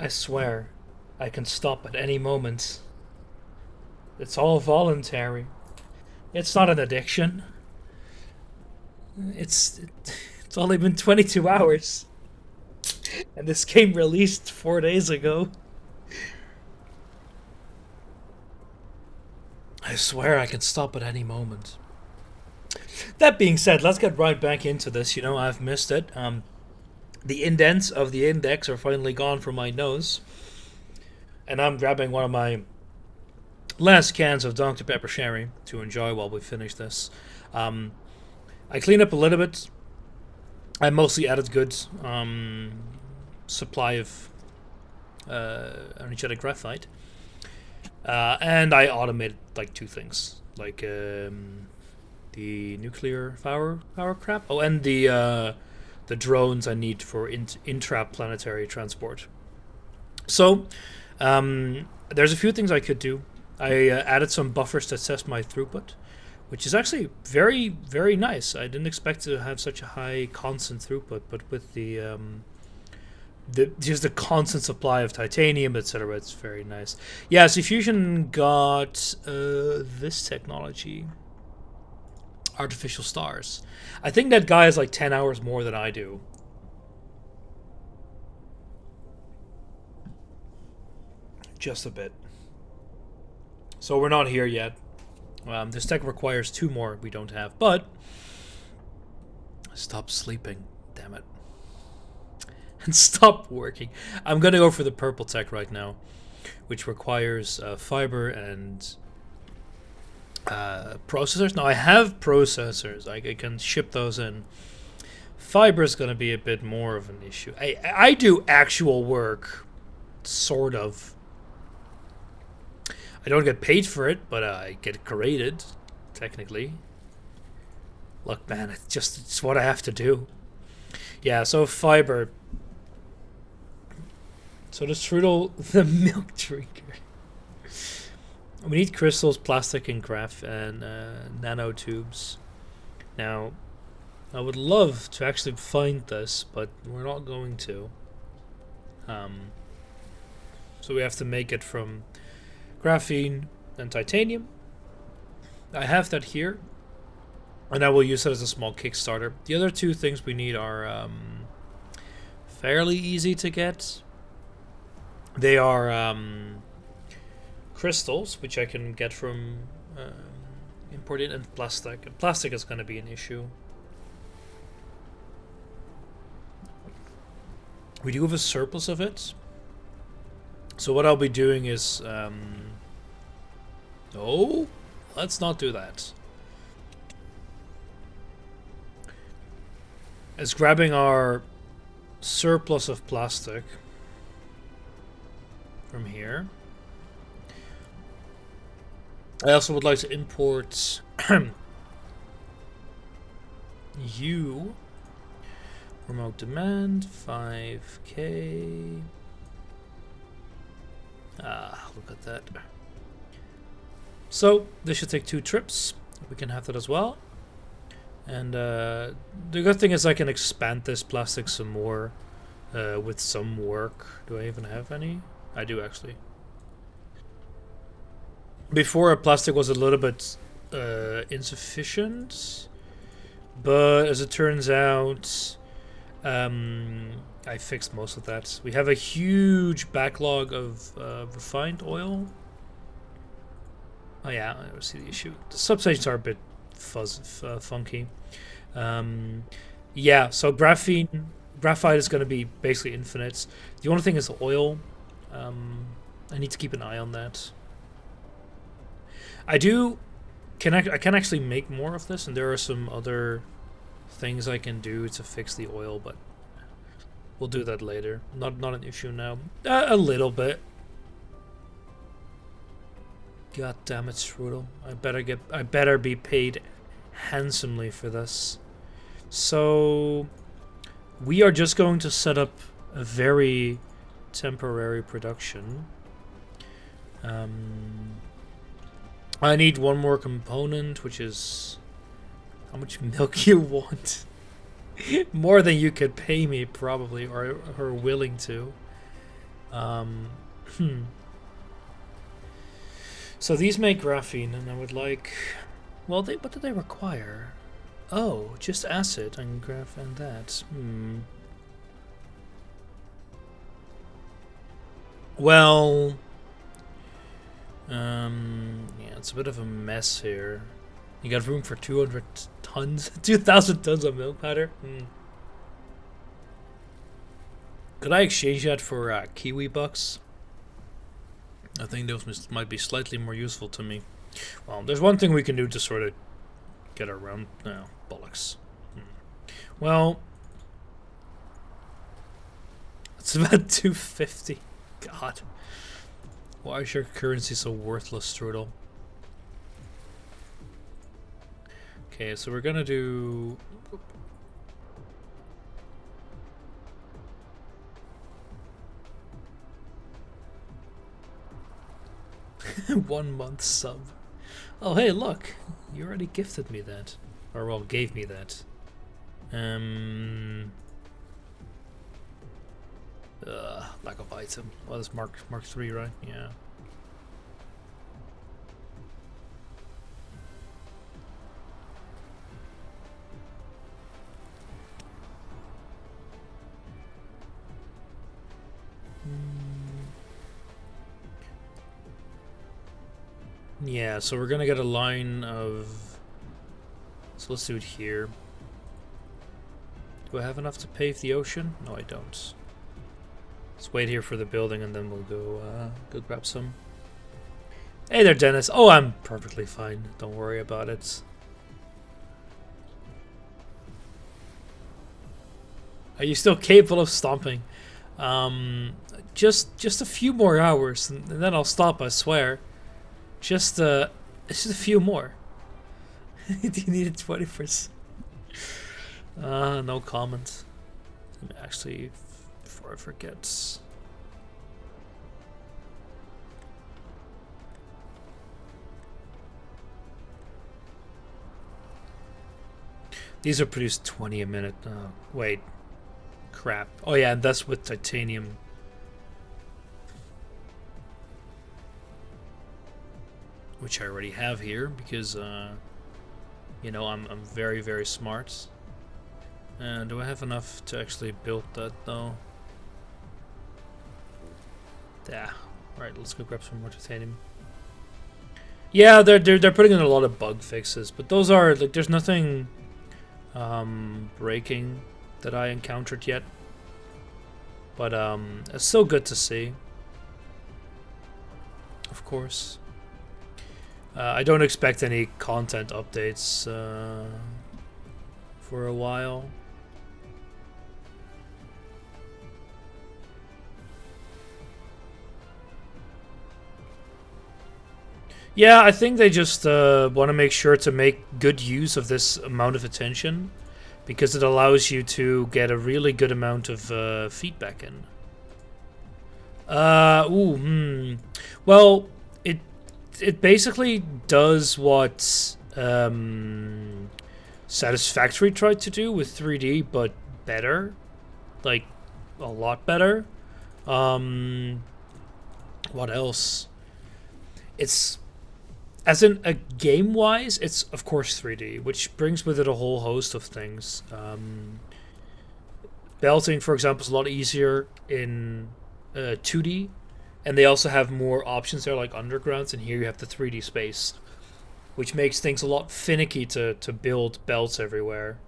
I swear, I can stop at any moment. It's all voluntary. It's not an addiction. It's it's only been 22 hours, and this game released 4 days ago. I swear I can stop at any moment. That being said, let's get right back into this. You know, I've missed it. The indents of the index are finally gone from my nose, and I'm grabbing one of my last cans of Dr. Pepper Sherry to enjoy while we finish this. Um, I cleaned up a little bit. I mostly added good supply of energetic graphite, and I automated like two things, like the nuclear power crap. Oh, and the drones I need for intraplanetary transport. So there's a few things I could do. I added some buffers to test my throughput, which is actually very, very nice. I didn't expect to have such a high constant throughput, but with just the constant supply of titanium, etc., it's very nice. Yeah, so Fusion got this technology, artificial stars. I think that guy has like 10 hours more than I do. Just a bit. So we're not here yet. This tech requires two more we don't have, but stop sleeping, damn it. And stop working. I'm gonna go for the purple tech right now, which requires fiber and processors. Now I have processors. I can ship those in. Fiber is gonna be a bit more of an issue. I do actual work, sort of. I don't get paid for it, but I get graded, technically. Look, man, it's what I have to do. Yeah, so fiber. So the strudel, the milk drinker. We need crystals, plastic, and graph, and nanotubes. Now, I would love to actually find this, but we're not going to. So we have to make it from graphene and titanium. I have that here, and I will use it as a small Kickstarter. The other two things we need are fairly easy to get. They are crystals, which I can get from imported, and plastic. And plastic is going to be an issue. We do have a surplus of it. So what I'll be doing is... no, let's not do that. It's grabbing our surplus of plastic from here. I also would like to import you. Remote demand, 5K. Ah, look at that. So, this should take 2 trips. We can have that as well. And the good thing is I can expand this plastic some more with some work. Do I even have any? I do, actually. Before, plastic was a little bit insufficient. But as it turns out, I fixed most of that. We have a huge backlog of refined oil. Oh yeah, I see the issue. The substations are a bit funky. Yeah, so graphite is going to be basically infinite. The only thing is oil. I need to keep an eye on that. I can actually make more of this, and there are some other things I can do to fix the oil, but we'll do that later. Not an issue now. A little bit. God damn it, Strudel. I better be paid handsomely for this. So we are just going to set up a very temporary production. I need one more component, which is how much milk you want. More than you could pay me, probably, or are willing to. Hmm. So these make graphene, and I would like... Well, what do they require? Oh, just acid and graph and that. Well... yeah, it's a bit of a mess here. You got room for 200 tons? 2,000 tons of milk powder? Could I exchange that for kiwi bucks? I think those might be slightly more useful to me. Well, there's one thing we can do to sort of get around... No, bollocks. Well... It's about 250. God. Why is your currency so worthless, Strudel? Okay, so we're gonna do... One month sub. Oh, hey, look. You already gifted me that. Or, well, gave me that. Lack of item. Well, that's Mark 3, right? Yeah. Yeah, so we're gonna get a line of... So let's do it here. Do I have enough to pave the ocean? No, I don't. Let's wait here for the building and then we'll go grab some. Hey there, Dennis. Oh, I'm perfectly fine. Don't worry about it. Are you still capable of stomping? Just a few more hours and then I'll stop, I swear. Just a few more. Do you need it 20%? No comment. Actually, before I forget. These are produced 20 a minute. Wait. Crap. Oh yeah, and that's with titanium. Which I already have here because, you know, I'm very, very smart. Do I have enough to actually build that though? Yeah. Alright, let's go grab some more titanium. Yeah, they're putting in a lot of bug fixes, but those are like there's nothing breaking that I encountered yet. But it's still good to see. Of course. I don't expect any content updates for a while. Yeah, I think they just want to make sure to make good use of this amount of attention because it allows you to get a really good amount of feedback in. Well, it basically does what Satisfactory tried to do with 3D, but better, like a lot better. What else? It's as in a game-wise, it's of course 3D, which brings with it a whole host of things. Belting, for example, is a lot easier in 2D. And they also have more options there, like undergrounds, and here you have the 3D space, which makes things a lot finicky to build belts everywhere.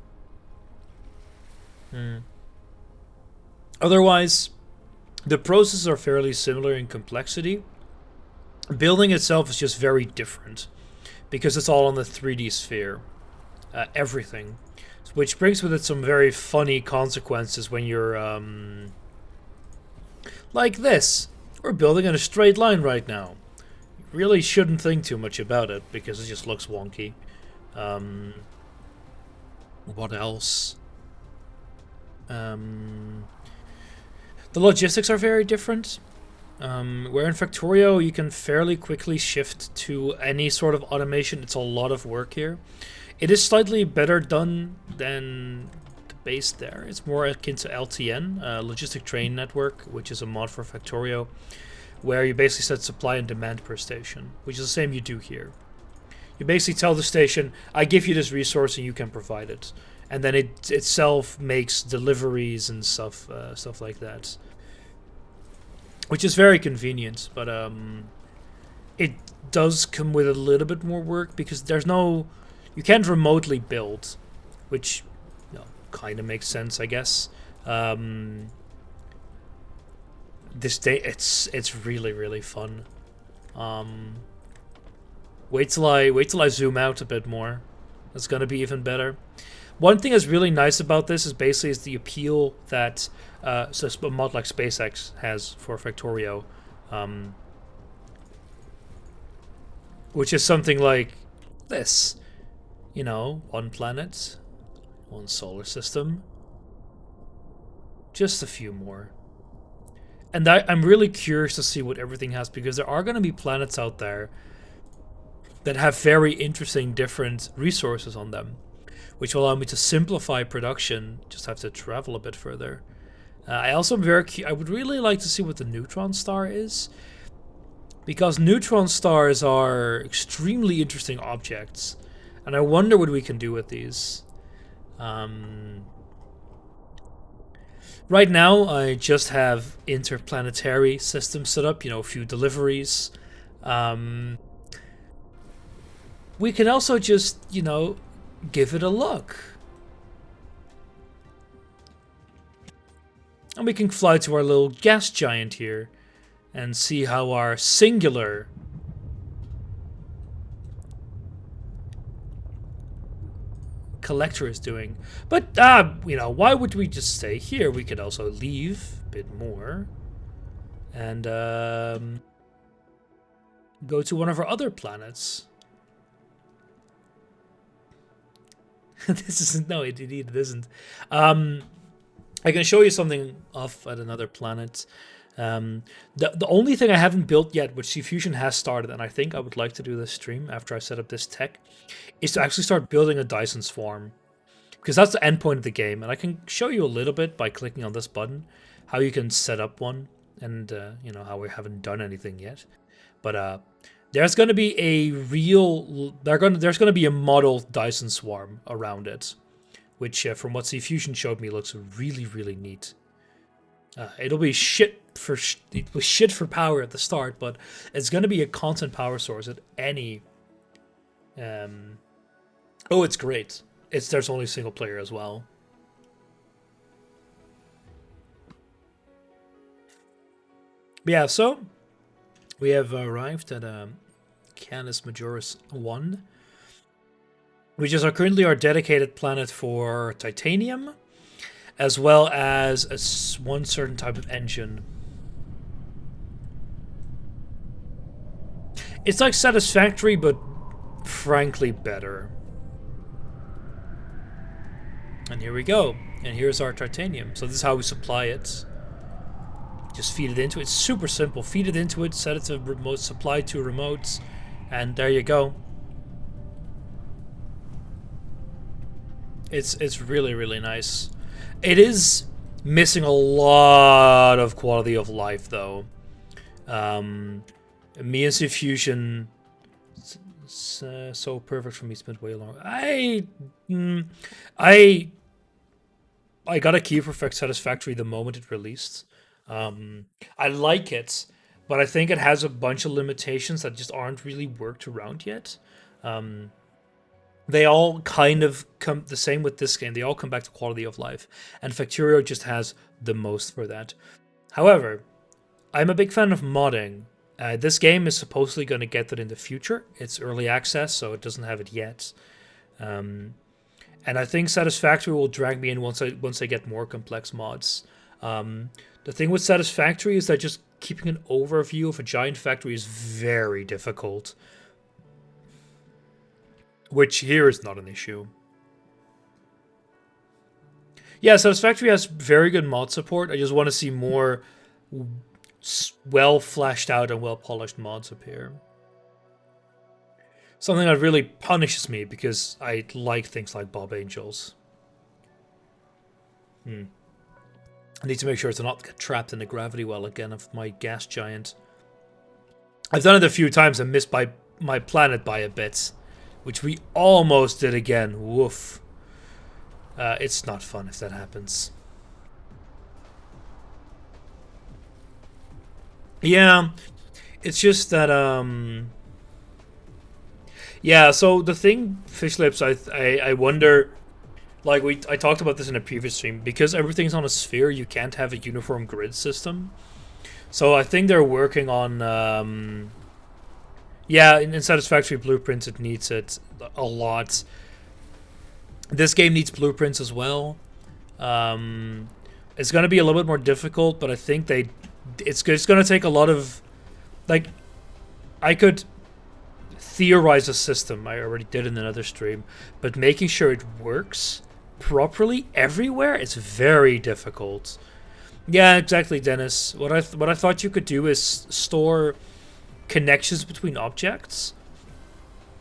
Otherwise, the processes are fairly similar in complexity. Building itself is just very different, because it's all on the 3D sphere. Everything. Which brings with it some very funny consequences when you're, like this. We're building in a straight line right now. You really shouldn't think too much about it because it just looks wonky. What else? The logistics are very different. Where in Factorio you can fairly quickly shift to any sort of automation. It's a lot of work here. It is slightly better done than based there. It's more akin to LTN, Logistic Train Network, which is a mod for Factorio, where you basically set supply and demand per station, which is the same you do here. You basically tell the station, I give you this resource and you can provide it. And then it itself makes deliveries and stuff like that. Which is very convenient, but it does come with a little bit more work because there's no... You can't remotely build, which kind of makes sense, I guess. This day, it's really, really fun. Wait till I zoom out a bit more. It's gonna be even better. One thing that's really nice about this is basically is the appeal that so a mod like SpaceX has for Factorio, which is something like this. You know, one planet, one solar system, just a few more. And I'm really curious to see what everything has, because there are going to be planets out there that have very interesting different resources on them, which will allow me to simplify production, just have to travel a bit further. I also am I would really like to see what the neutron star is, because neutron stars are extremely interesting objects, and I wonder what we can do with these. Right now, I just have interplanetary systems set up, a few deliveries. We can also just, give it a look. And we can fly to our little gas giant here and see how our singular collector is doing. But, why would we just stay here? We could also leave a bit more and go to one of our other planets. This isn't... No, it isn't. I can show you something off at another planet. The only thing I haven't built yet, which C-Fusion has started, and I think I would like to do this stream after I set up this tech, is to actually start building a Dyson swarm. Because that's the endpoint of the game, and I can show you a little bit by clicking on this button, how you can set up one, and, how we haven't done anything yet. But, there's going to be a real... There's going to be a model Dyson swarm around it, which, from what C-Fusion showed me, looks really, really neat. It'll be shit for power at the start, but it's going to be a constant power source at any... Oh, it's great. There's only single player as well. But yeah, so we have arrived at Canis Majoris 1, which is currently our dedicated planet for titanium, as well as one certain type of engine. It's like Satisfactory, but frankly better. And here we go. And here's our titanium. So this is how we supply it. Just feed it into it. It's super simple. Feed it into it, set it to remote, supply to remotes, and there you go. It's really, really nice. It is missing a lot of quality of life, though. Me and C-Fusion, so perfect for me, spent way long. I got a key for Satisfactory the moment it released. I like it, but I think it has a bunch of limitations that just aren't really worked around yet. They all kind of come the same with this game. They all come back to quality of life, and Factorio just has the most for that. However, I'm a big fan of modding. This game is supposedly going to get that in the future. It's early access, so it doesn't have it yet. And I think Satisfactory will drag me in once I get more complex mods. The thing with Satisfactory is that just keeping an overview of a giant factory is very difficult, which here is not an issue. Yeah, Satisfactory has very good mod support. I just want to see more well fleshed out and well polished mods appear. Something that really punishes me because I like things like Bob Angels. Hmm. I need to make sure to not get trapped in the gravity well again of my gas giant. I've done it a few times and missed my planet by a bit, which we almost did again. Woof. It's not fun if that happens. Yeah, it's just that yeah. So the thing, Fish Lips, I wonder. Like I talked about this in a previous stream, because everything's on a sphere. You can't have a uniform grid system. So I think they're working on. Yeah, in Satisfactory Blueprints, it needs it a lot. This game needs blueprints as well. It's going to be a little bit more difficult, but I think it's going to take a lot of, like, I could theorize a system. I already did in another stream, but making sure it works properly everywhere is very difficult. Yeah, exactly, Dennis. What I thought you could do is store connections between objects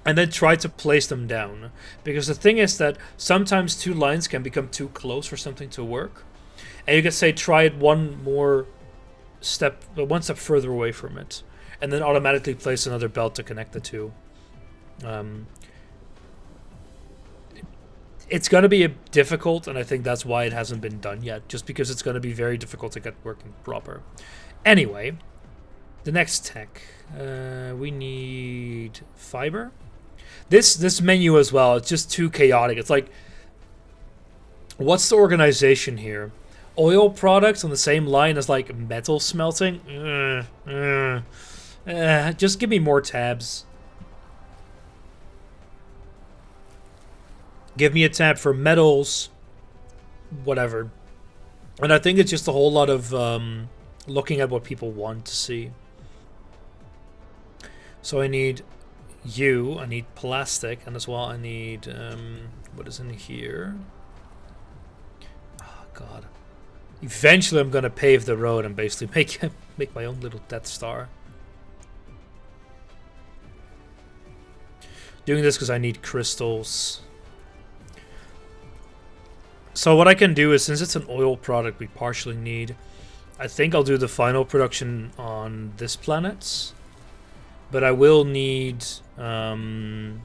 and then try to place them down, because the thing is that sometimes two lines can become too close for something to work, and you could say try it one step further away from it, and then automatically place another belt to connect the two. It's going to be difficult, and I think that's why it hasn't been done yet, just because it's going to be very difficult to get working proper. Anyway, the next tech, we need fiber. This menu as well, it's just too chaotic. It's like, what's the organization here? Oil products on the same line as like metal smelting? Just give me more tabs. Give me a tab for metals, whatever. And I think it's just a whole lot of looking at what people want to see. So I need I need plastic, and as well I need, what is in here? Oh, God. Eventually I'm going to pave the road and basically make my own little Death Star. Doing this because I need crystals. So what I can do is, since it's an oil product we partially need, I think I'll do the final production on this planet. But I will need... I'm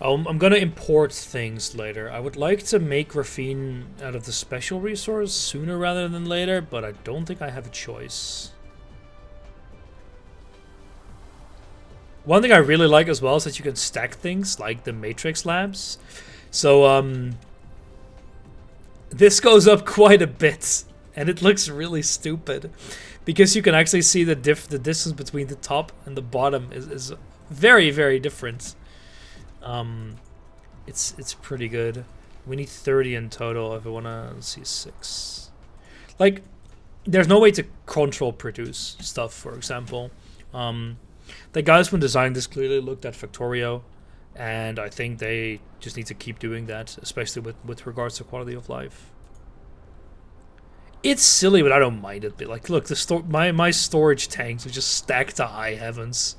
going to import things later. I would like to make graphene out of the special resource sooner rather than later, but I don't think I have a choice. One thing I really like as well is that you can stack things like the Matrix labs. So, this goes up quite a bit, and it looks really stupid, because you can actually see the distance between the top and the bottom is very, very different. It's pretty good. We need 30 in total if I want to see 6. Like, there's no way to control produce stuff, for example. The guys when designing this clearly looked at Factorio, and I think they just need to keep doing that, especially with regards to quality of life. It's silly, but I don't mind it. But like, look, my storage tanks are just stacked to high heavens.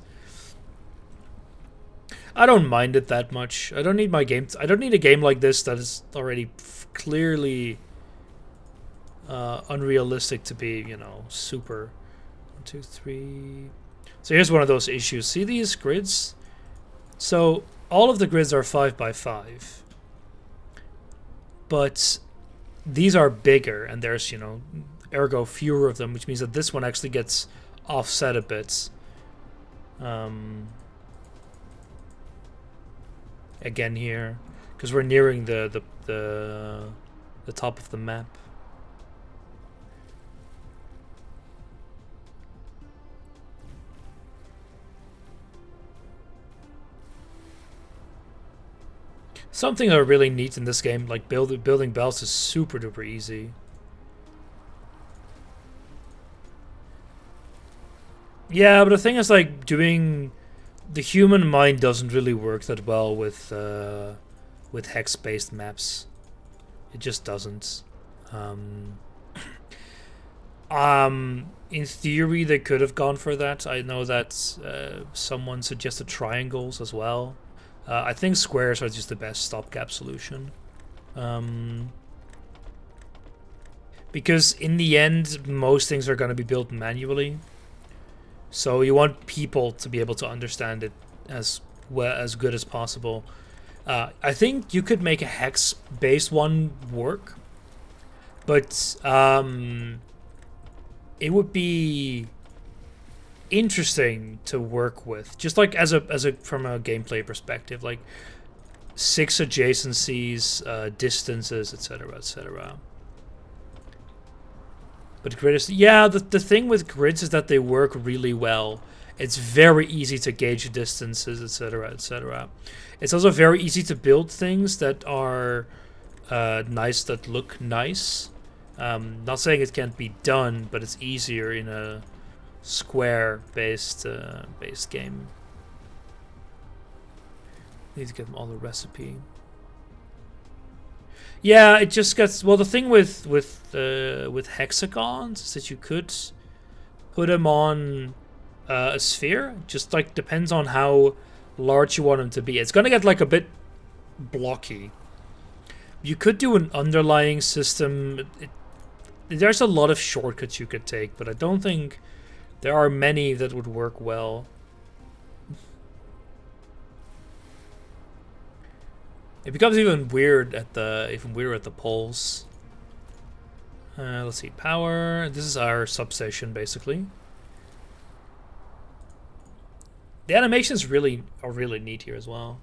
I don't mind it that much. I don't need my game. I don't need a game like this that is already clearly unrealistic to be, you know, super. 1, 2, 3. So here's one of those issues. See these grids? So all of the grids are 5 by 5, but these are bigger, and there's, you know, ergo fewer of them, which means that this one actually gets offset a bit. Again here, because we're nearing the top of the map. Something that are really neat in this game, like building belts, is super duper easy. Yeah, but the thing is, like, the human mind doesn't really work that well with hex-based maps. It just doesn't. In theory, they could have gone for that. I know that someone suggested triangles as well. I think squares are just the best stopgap solution. Um, because in the end, most things are going to be built manually. So you want people to be able to understand it as well, as good as possible. I think you could make a hex-based one work, but it would be interesting to work with, just like as a from a gameplay perspective, like 6 adjacencies, distances, etc., etc. But grid is, yeah, the thing with grids is that they work really well. It's very easy to gauge distances, etc., etc. It's also very easy to build things that are nice, that look nice. Not saying it can't be done, but it's easier in a square-based based game. Need to get them all the recipe. Yeah, it just gets, well. The thing with hexagons is that you could put them on a sphere. Just like depends on how large you want them to be. It's gonna get like a bit blocky. You could do an underlying system. There's a lot of shortcuts you could take, but I don't think there are many that would work well. It becomes even weird at the poles. Let's see, power. This is our substation, basically. The animations are really neat here as well.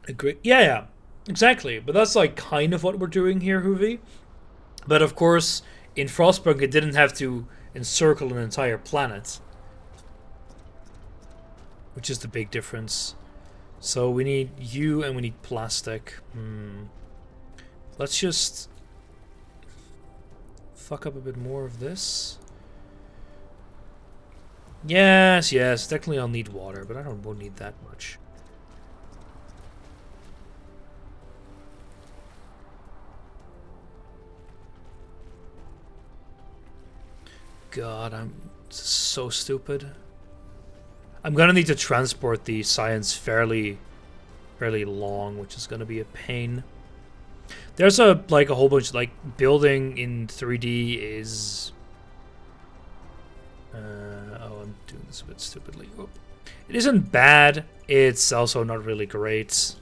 Agree. Yeah, exactly. But that's like kind of what we're doing here, Hoovy. But of course, in Frostpunk, it didn't have to encircle an entire planet, which is the big difference. So we need you and we need plastic. Let's just fuck up a bit more of this. Yes, technically I'll need water, but won't need that much. God, I'm so stupid. I'm gonna need to transport the science fairly long, which is gonna be a pain. There's a whole bunch, like, building in 3D is oh, I'm doing this a bit stupidly. Oop. It isn't bad, it's also not really great.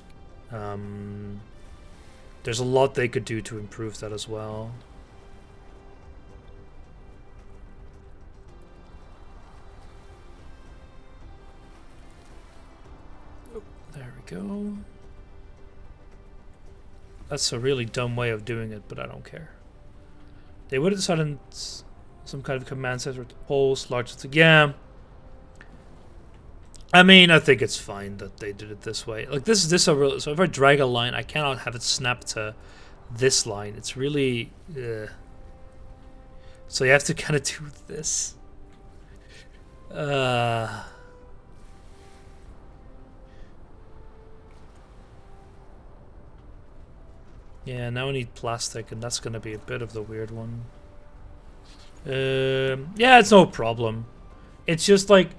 There's a lot they could do to improve that as well. There we go. That's a really dumb way of doing it, but I don't care. They would have decided some kind of command center to pulse, large. Yeah. I mean, I think it's fine that they did it this way. Like, this is a real. So if I drag a line, I cannot have it snap to this line. It's really. So you have to kind of do this. Yeah, now we need plastic, and that's gonna be a bit of the weird one. Yeah, it's no problem. It's just like,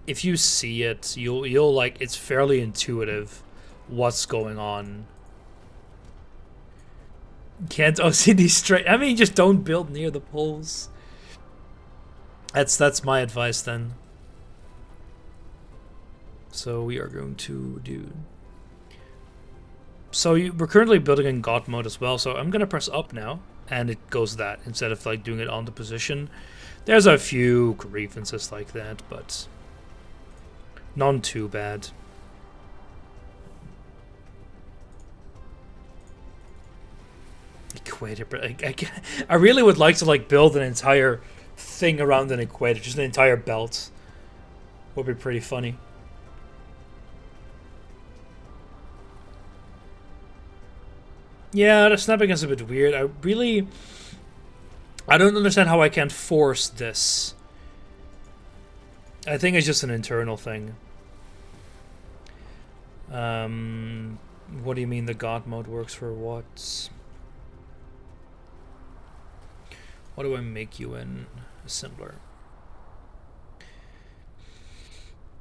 if you see it, you'll like, it's fairly intuitive what's going on. Can't OCD straight. I mean, just don't build near the poles. That's my advice then. So we are going to do. So we're currently building in God mode as well. So I'm gonna press up now, and it goes that instead of like doing it on the position. There's a few grievances like that, but none too bad. Equator, but I really would like to like build an entire thing around an equator, just an entire belt. Would be pretty funny. Yeah, the snapping is a bit weird. I don't understand how I can't force this. I think it's just an internal thing. What do you mean the God mode works for what? What do I make you in? Assembler.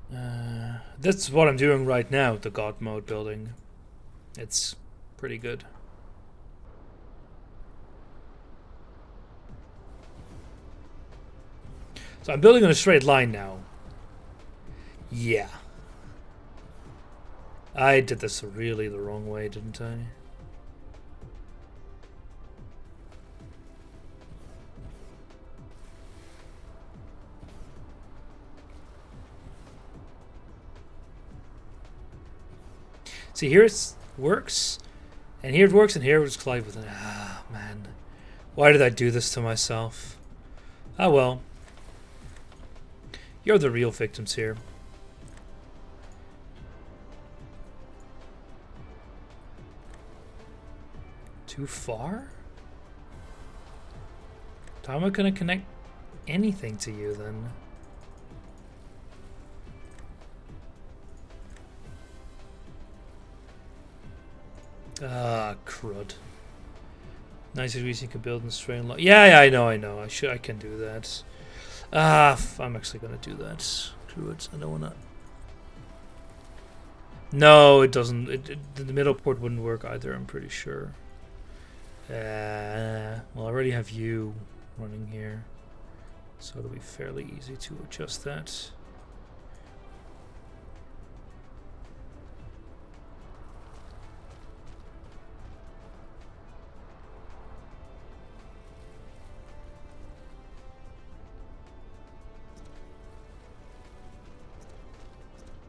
That's what I'm doing right now, the God mode building. It's pretty good. So I'm building in a straight line now. Yeah. I did this really the wrong way, didn't I? See, here it works, and here it works, and here it's collide with it. Ah, man. Why did I do this to myself? Ah, well. You're the real victims here. Too far? How am I gonna connect anything to you then? Ah, crud. 90 degrees you can build in straight line. Yeah, I know. I can do that. I'm actually gonna do that. Screw it. I don't wanna. No, it doesn't. The middle port wouldn't work either. I'm pretty sure. Well, I already have you running here, so it'll be fairly easy to adjust that.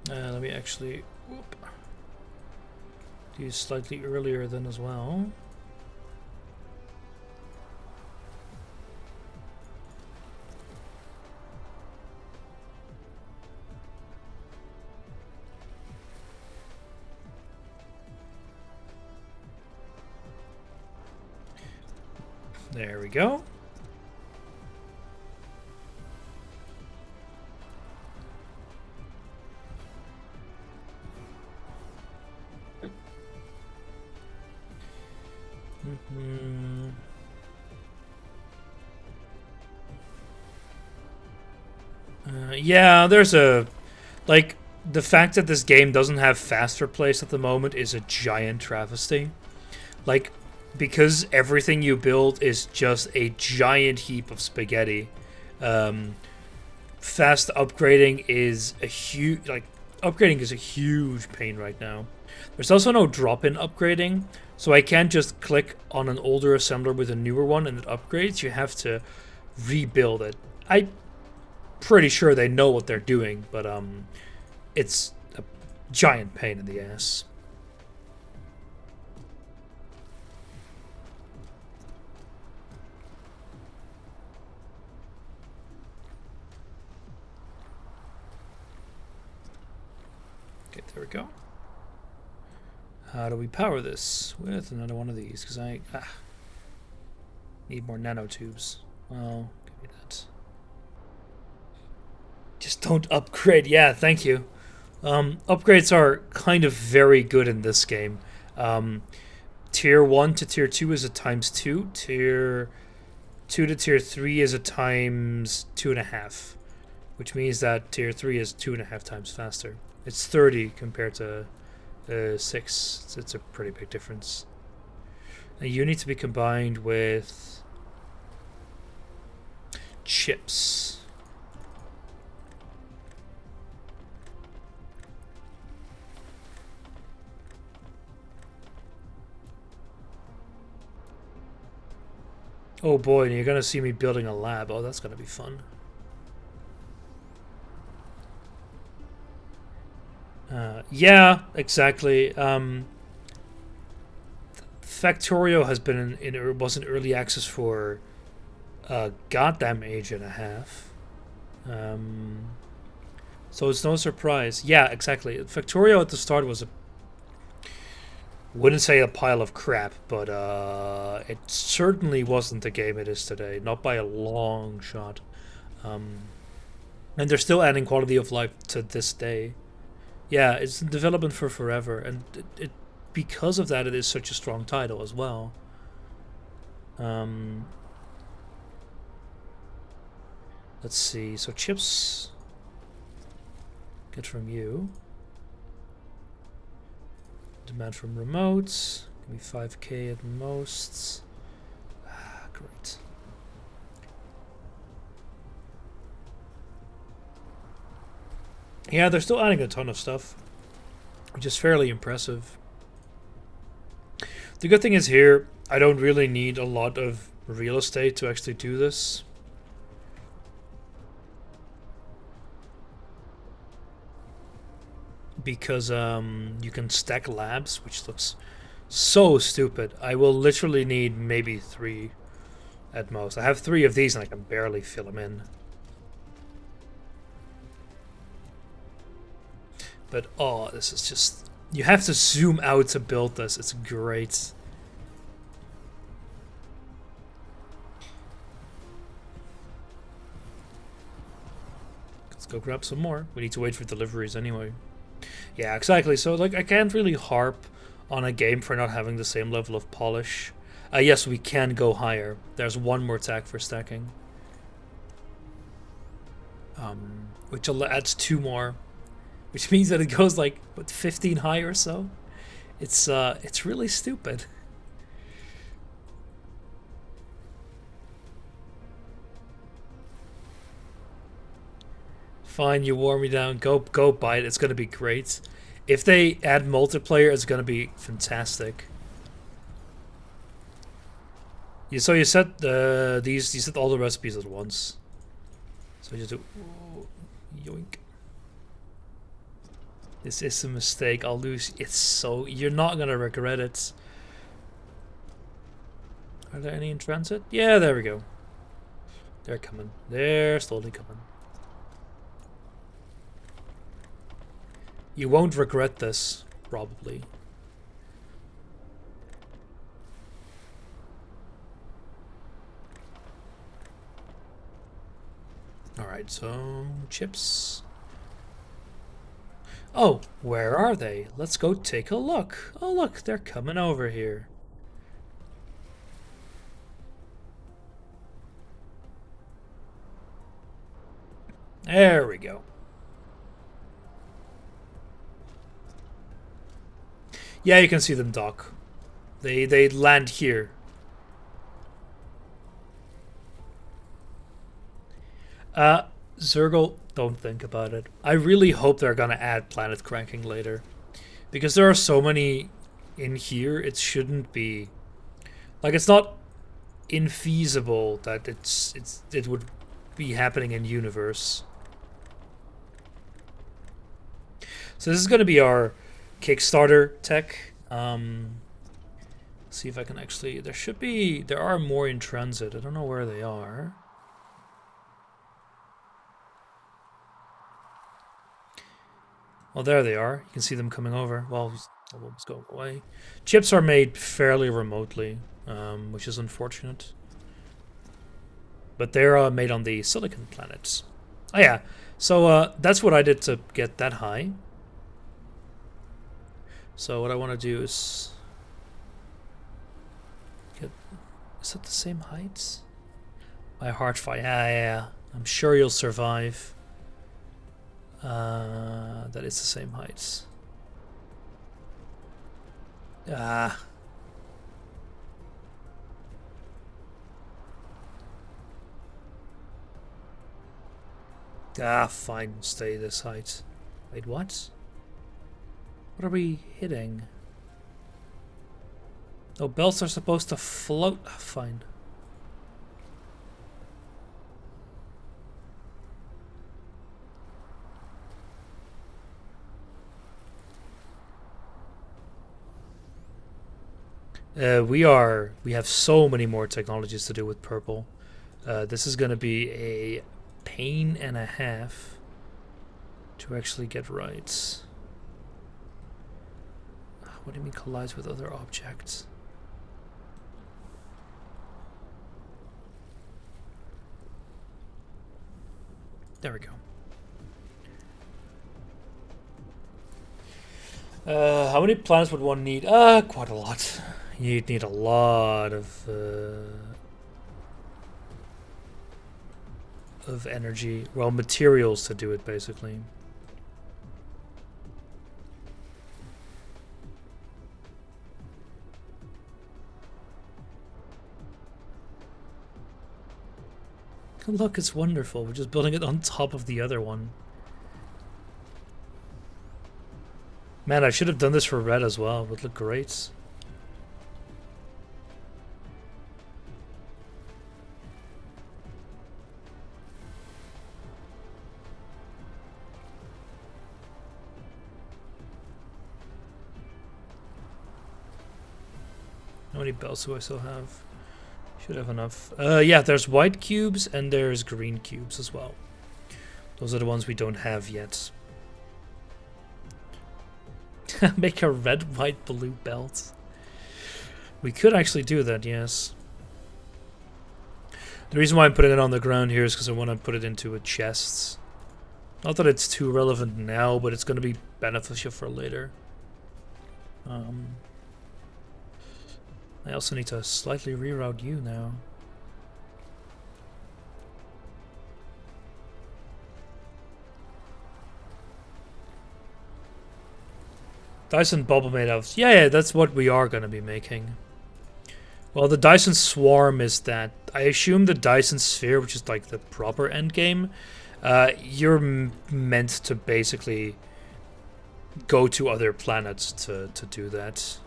Let me actually do slightly earlier then as well. There we go. Yeah, there's a... Like, the fact that this game doesn't have faster plays at the moment is a giant travesty. Like, because everything you build is just a giant heap of spaghetti, fast upgrading is a huge... Like, upgrading is a huge pain right now. There's also no drop-in upgrading, so I can't just click on an older assembler with a newer one and it upgrades. You have to rebuild it. I'm pretty sure they know what they're doing, but it's a giant pain in the ass. Okay, there we go. How do we power this? With another one of these, because I need more nanotubes. Well, give me that. Just don't upgrade. Yeah, thank you. Upgrades are kind of very good in this game. Tier 1 to Tier 2 is a ×2. Tier 2 to Tier 3 is a ×2.5. Which means that Tier 3 is 2.5 times faster. It's 30 compared to 6. It's a pretty big difference. And you need to be combined with chips. Oh boy, you're gonna see me building a lab. Oh, that's gonna be fun. Yeah, exactly. Factorio has been was in early access for a goddamn age and a half. So it's no surprise. Yeah, exactly. Factorio at the start was wouldn't say a pile of crap, but it certainly wasn't the game it is today. Not by a long shot. And they're still adding quality of life to this day. Yeah, it's in development for forever, and it because of that, it is such a strong title as well. Let's see. So chips Get from you. Demand from remotes. Give me 5k at most. Ah, great. Yeah, they're still adding a ton of stuff, which is fairly impressive. The good thing is here, I don't really need a lot of real estate to actually do this. Because you can stack labs, which looks so stupid. I will literally need maybe 3 at most. I have 3 of these and I can barely fill them in. But oh, this is just... You have to zoom out to build this. It's great. Let's go grab some more. We need to wait for deliveries anyway. Yeah, exactly. So like, I can't really harp on a game for not having the same level of polish. Yes, we can go higher. There's 1 more tag for stacking. Which adds 2 more. Which means that it goes like, what, 15 high or so? It's really stupid. Fine, you wore me down. Go buy it. It's gonna be great. If they add multiplayer, it's gonna be fantastic. So you set you set all the recipes at once. So you just do yoink. This is a mistake. I'll lose. It's so... You're not gonna regret it. Are there any in transit? Yeah, there we go. They're coming. They're slowly coming. You won't regret this, probably. Alright, so... chips... Oh, where are they? Let's go take a look. Oh, look, they're coming over here. There we go. Yeah, you can see them dock. They land here. Zergle, don't think about it. I really hope they're gonna add planet cranking later. Because there are so many in here, it shouldn't be... Like, it's not infeasible that it would be happening in universe. So this is gonna be our Kickstarter tech. See if I can actually... There are more in transit. I don't know where they are. Well, there they are. You can see them coming over. Well, let's go away. Chips are made fairly remotely, which is unfortunate. But they're made on the silicon planets. Oh yeah, so that's what I did to get that high. So what I want to do is get... Is that the same height? My heart fire. Yeah. I'm sure you'll survive. That is the same height. Ah. Ah, fine. Stay this height. Wait, what? What are we hitting? Oh, belts are supposed to float. Ah, fine. We have so many more technologies to do with purple. This is going to be a pain and a half to actually get right. What do you mean collides with other objects? There we go. How many planets would one need? Quite a lot. You'd need a lot of energy. Well, materials to do it, basically. Look, it's wonderful. We're just building it on top of the other one. Man, I should have done this for red as well. It would look great. How many bells do I still have? Should have enough. Yeah, there's white cubes and there's green cubes as well. Those are the ones we don't have yet. Make a red, white, blue belt. We could actually do that, yes. The reason why I'm putting it on the ground here is because I want to put it into a chest. Not that it's too relevant now, but it's going to be beneficial for later. I also need to slightly reroute you now. Dyson bubble made out of... Yeah, that's what we are going to be making. Well, the Dyson swarm is that... I assume the Dyson sphere, which is like the proper endgame, you're meant to basically go to other planets to do that.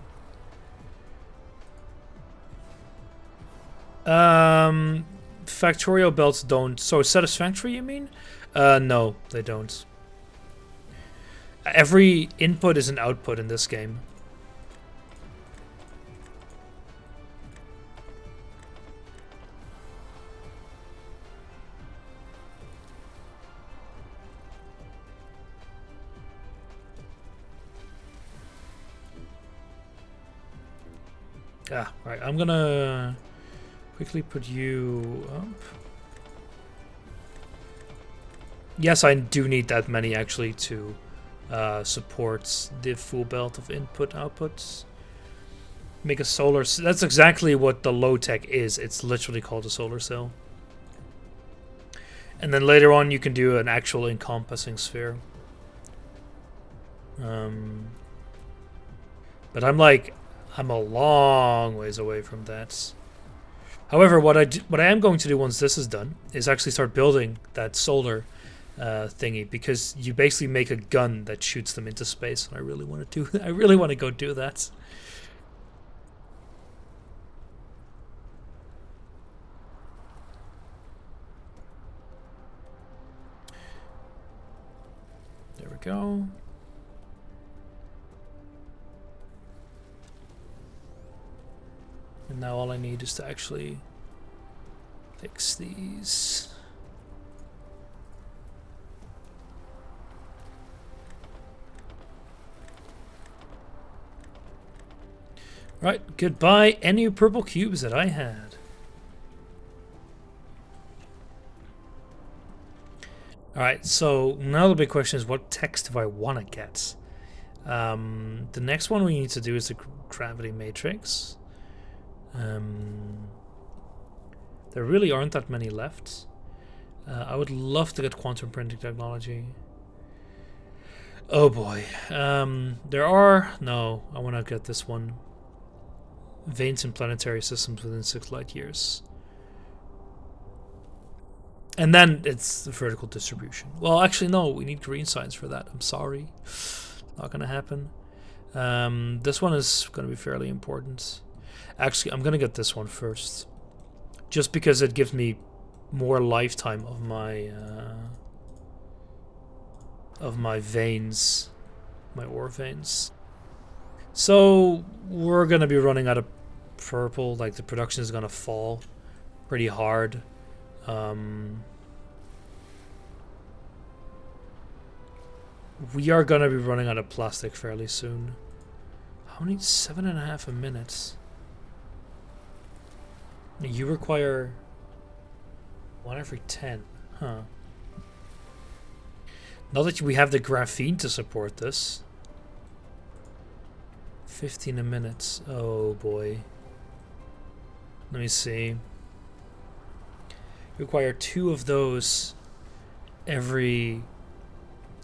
Factorial belts don't... So satisfactory, you mean? No, they don't. Every input is an output in this game. Ah, right. I'm gonna quickly put you up. Yes, I do need that many actually to support the full belt of input outputs. Make a solar... That's exactly what the low tech is. It's literally called a solar cell. And then later on you can do an actual encompassing sphere. But I'm a long ways away from that. However, what I am going to do once this is done is actually start building that solar thingy, because you basically make a gun that shoots them into space, and I really want to do. I really want to go do that. There we go. And now all I need is to actually fix these. Right, goodbye any purple cubes that I had. Alright, so now the big question is, what text do I want to get? The next one we need to do is the gravity matrix. There really aren't that many left. I would love to get quantum printing technology. Oh boy. There are... No, I want to get this one. Veins in planetary systems within 6 light years. And then it's the vertical distribution. Well, actually, no. We need green signs for that. I'm sorry. Not going to happen. This one is going to be fairly important. Actually, I'm going to get this one first. Just because it gives me more lifetime of my veins. My ore veins. So, we're going to be running out of purple. Like, the production is going to fall pretty hard. We are going to be running out of plastic fairly soon. How many? 7.5 a minute. You require 1 every 10. Huh. Now that we have the graphene to support this. 15 a minute. Oh boy. Let me see. You require 2 of those every...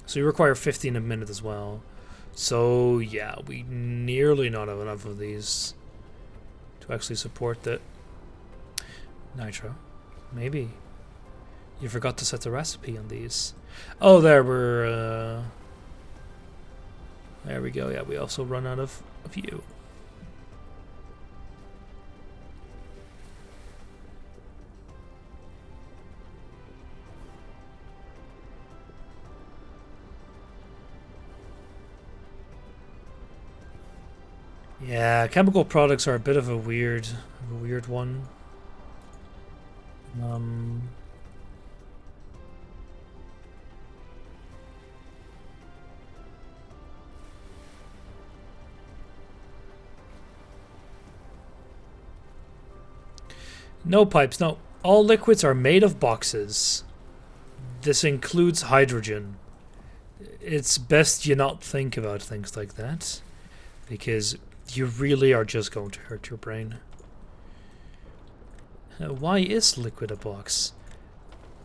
So you require 15 a minute as well. So yeah, we nearly not have enough of these to actually support that. Nitro. Maybe. You forgot to set the recipe on these. Oh, there we're. There we go. Yeah, we also run out of you. Yeah, chemical products are a bit of a weird one. No pipes, no. All liquids are made of boxes. This includes hydrogen. It's best you not think about things like that, because you really are just going to hurt your brain. Why is liquid a box?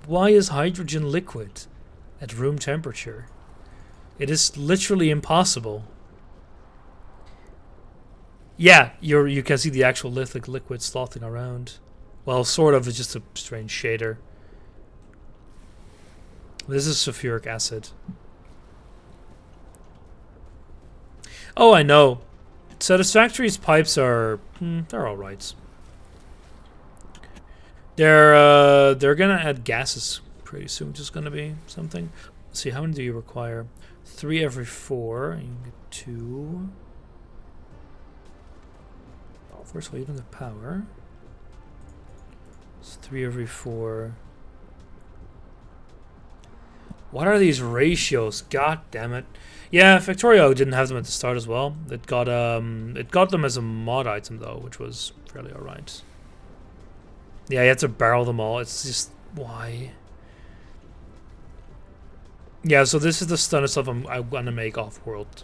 Why is hydrogen liquid at room temperature? It is literally impossible. Yeah, you can see the actual lithic liquid slothing around. Well, sort of. It's just a strange shader. This is sulfuric acid. Oh, I know. Satisfactory's pipes are they're all right. They're gonna add gases pretty soon, which is gonna be something. Let's see, how many do you require? 3 every 4. You can get 2. Oh, first of all, you don't have power. It's 3 every 4. What are these ratios? God damn it! Yeah, Factorio didn't have them at the start as well. It got them as a mod item though, which was fairly alright. Yeah, you had to barrel them all. It's just why. Yeah, so this is the stun stuff I'm gonna make off-world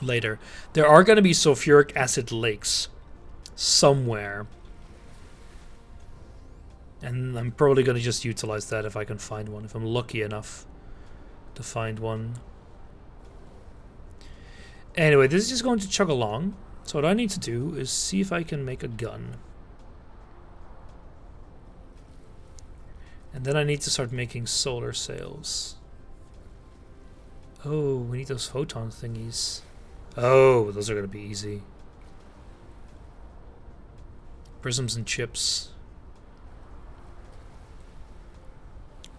later. There are gonna be sulfuric acid lakes somewhere, and I'm probably gonna just utilize that if I can find one, if I'm lucky enough to find one. Anyway, this is just going to chug along. So what I need to do is see if I can make a gun. And then I need to start making solar sails. Oh, we need those photon thingies. Oh, those are going to be easy. Prisms and chips.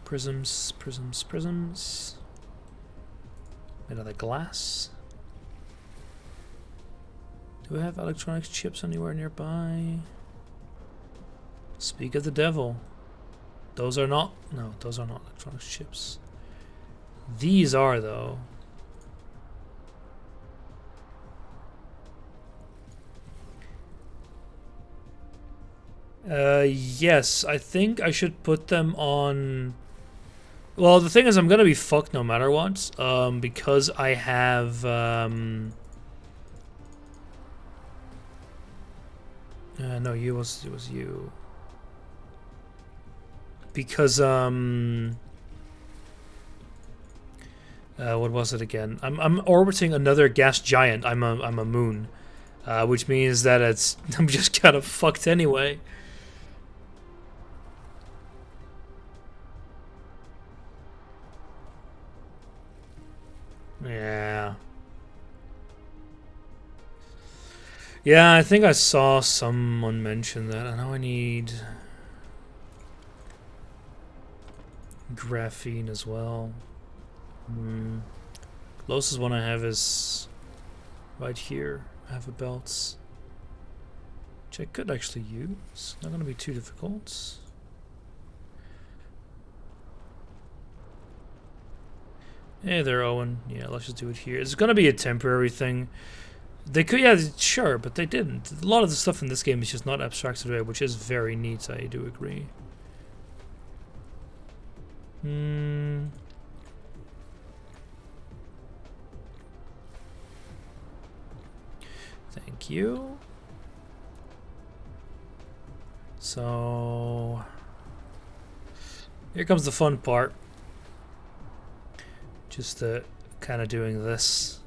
Prisms, prisms, prisms. Made out of glass. Do I have electronics chips anywhere nearby? Speak of the devil. Those are not... No, those are not electronics chips. These are, though. Yes, I think I should put them on... Well, the thing is, I'm gonna be fucked no matter what, because I have, no, it was you. Because, what was it again? I'm orbiting another gas giant. I'm a moon, which means that I'm just kind of fucked anyway. Yeah. Yeah, I think I saw someone mention that. I know I need graphene as well. Closest one I have is right here. I have a belt, which I could actually use. Not going to be too difficult. Hey there, Owen. Yeah, let's just do it here. It's going to be a temporary thing. They could, yeah, sure, but they didn't. A lot of the stuff in this game is just not abstracted away, which is very neat, I do agree. Thank you. So... here comes the fun part. Just kind of doing this.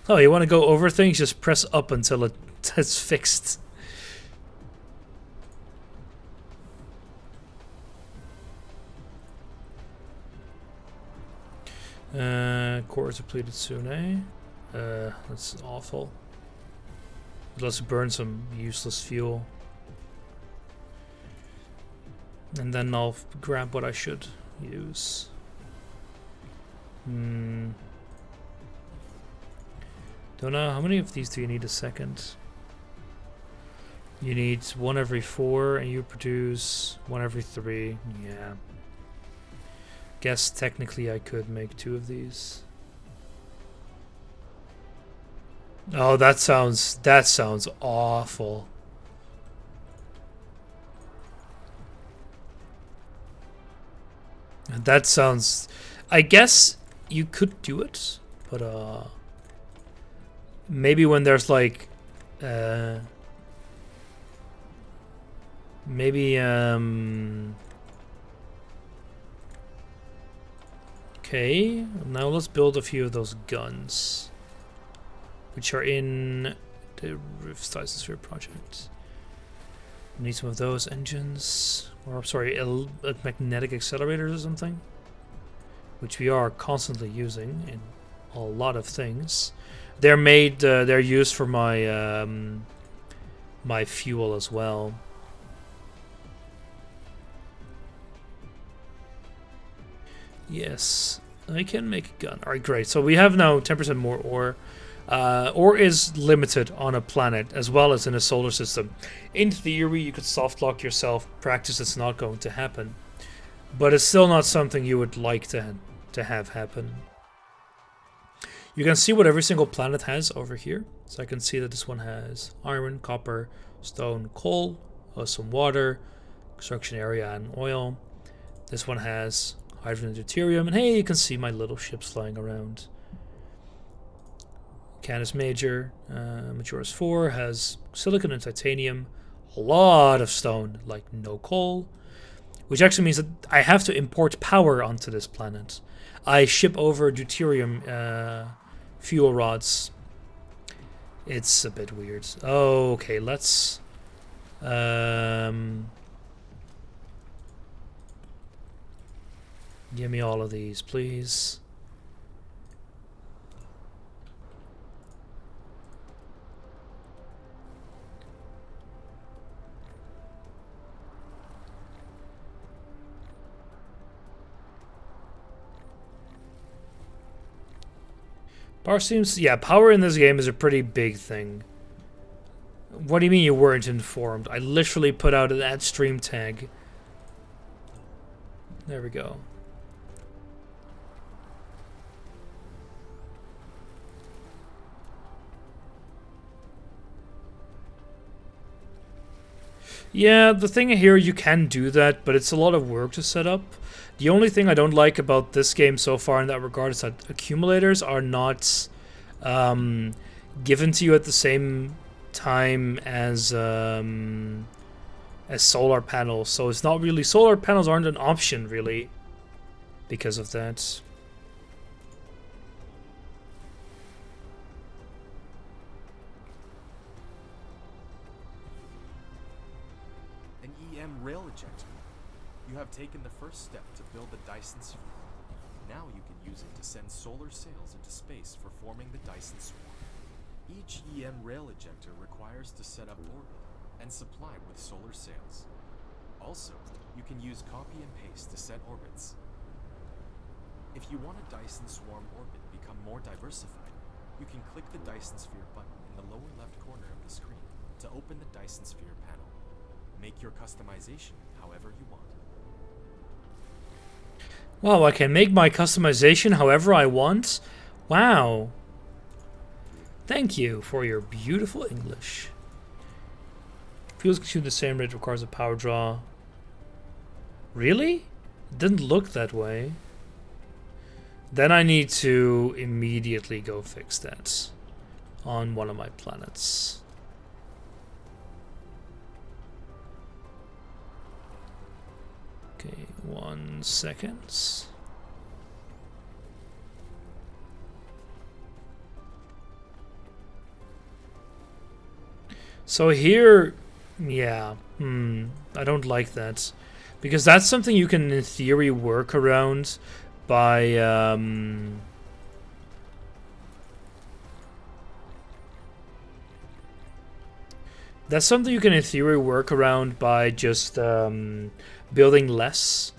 Oh, you want to go over things? Just press up until it's fixed. Cores depleted soon, eh? That's awful. Let's burn some useless fuel. And then I'll grab what I should use. Don't know, how many of these do you need a second? You need 1 every 4 and you produce 1 every 3. Yeah. Guess technically I could make 2 of these. Oh, that sounds awful. That sounds, I guess you could do it, but maybe when there's like maybe okay, now let's build a few of those guns which are in the Rift Dyson Sphere project. We need some of those engines, or sorry, magnetic accelerators or something, which we are constantly using in a lot of things. They're made, they're used for my my fuel as well. Yes, I can make a gun. Alright, great. So we have now 10% more ore. Ore is limited on a planet as well as in a solar system. In theory, you could soft lock yourself. Practice, it's not going to happen. But it's still not something you would like to have happen. You can see what every single planet has over here. So I can see that this one has iron, copper, stone, coal, some water, construction area, and oil. This one has hydrogen and deuterium. And hey, you can see my little ships flying around. Canis Major, Majoris 4 has silicon and titanium, a lot of stone, like no coal, which actually means that I have to import power onto this planet. I ship over deuterium fuel rods. It's a bit weird. Oh, okay, let's give me all of these, please. Power seems... yeah, power in this game is a pretty big thing. What do you mean you weren't informed? I literally put out an ad stream tag. There we go. Yeah, the thing here, you can do that, but it's a lot of work to set up. The only thing I don't like about this game so far in that regard is that accumulators are not given to you at the same time as solar panels. So it's not really... solar panels aren't an option, really, because of that. Rail ejector. You have taken the first step to build the Dyson Sphere. Now you can use it to send solar sails into space for forming the Dyson Swarm. Each EM rail ejector requires to set up orbit and supply with solar sails. Also, you can use copy and paste to set orbits. If you want a Dyson Swarm orbit become more diversified, you can click the Dyson Sphere button in the lower left corner of the screen to open the Dyson Sphere panel. Make your customization however you want. Wow, I can make my customization however I want? Wow. Thank you for your beautiful English. Fuels consumed the same rate, requires a power draw. Really? It didn't look that way. Then I need to immediately go fix that on one of my planets. Okay, 1 second. So here, yeah, I don't like that. Because that's something you can, in theory, work around by That's something you can, in theory, work around by just building less.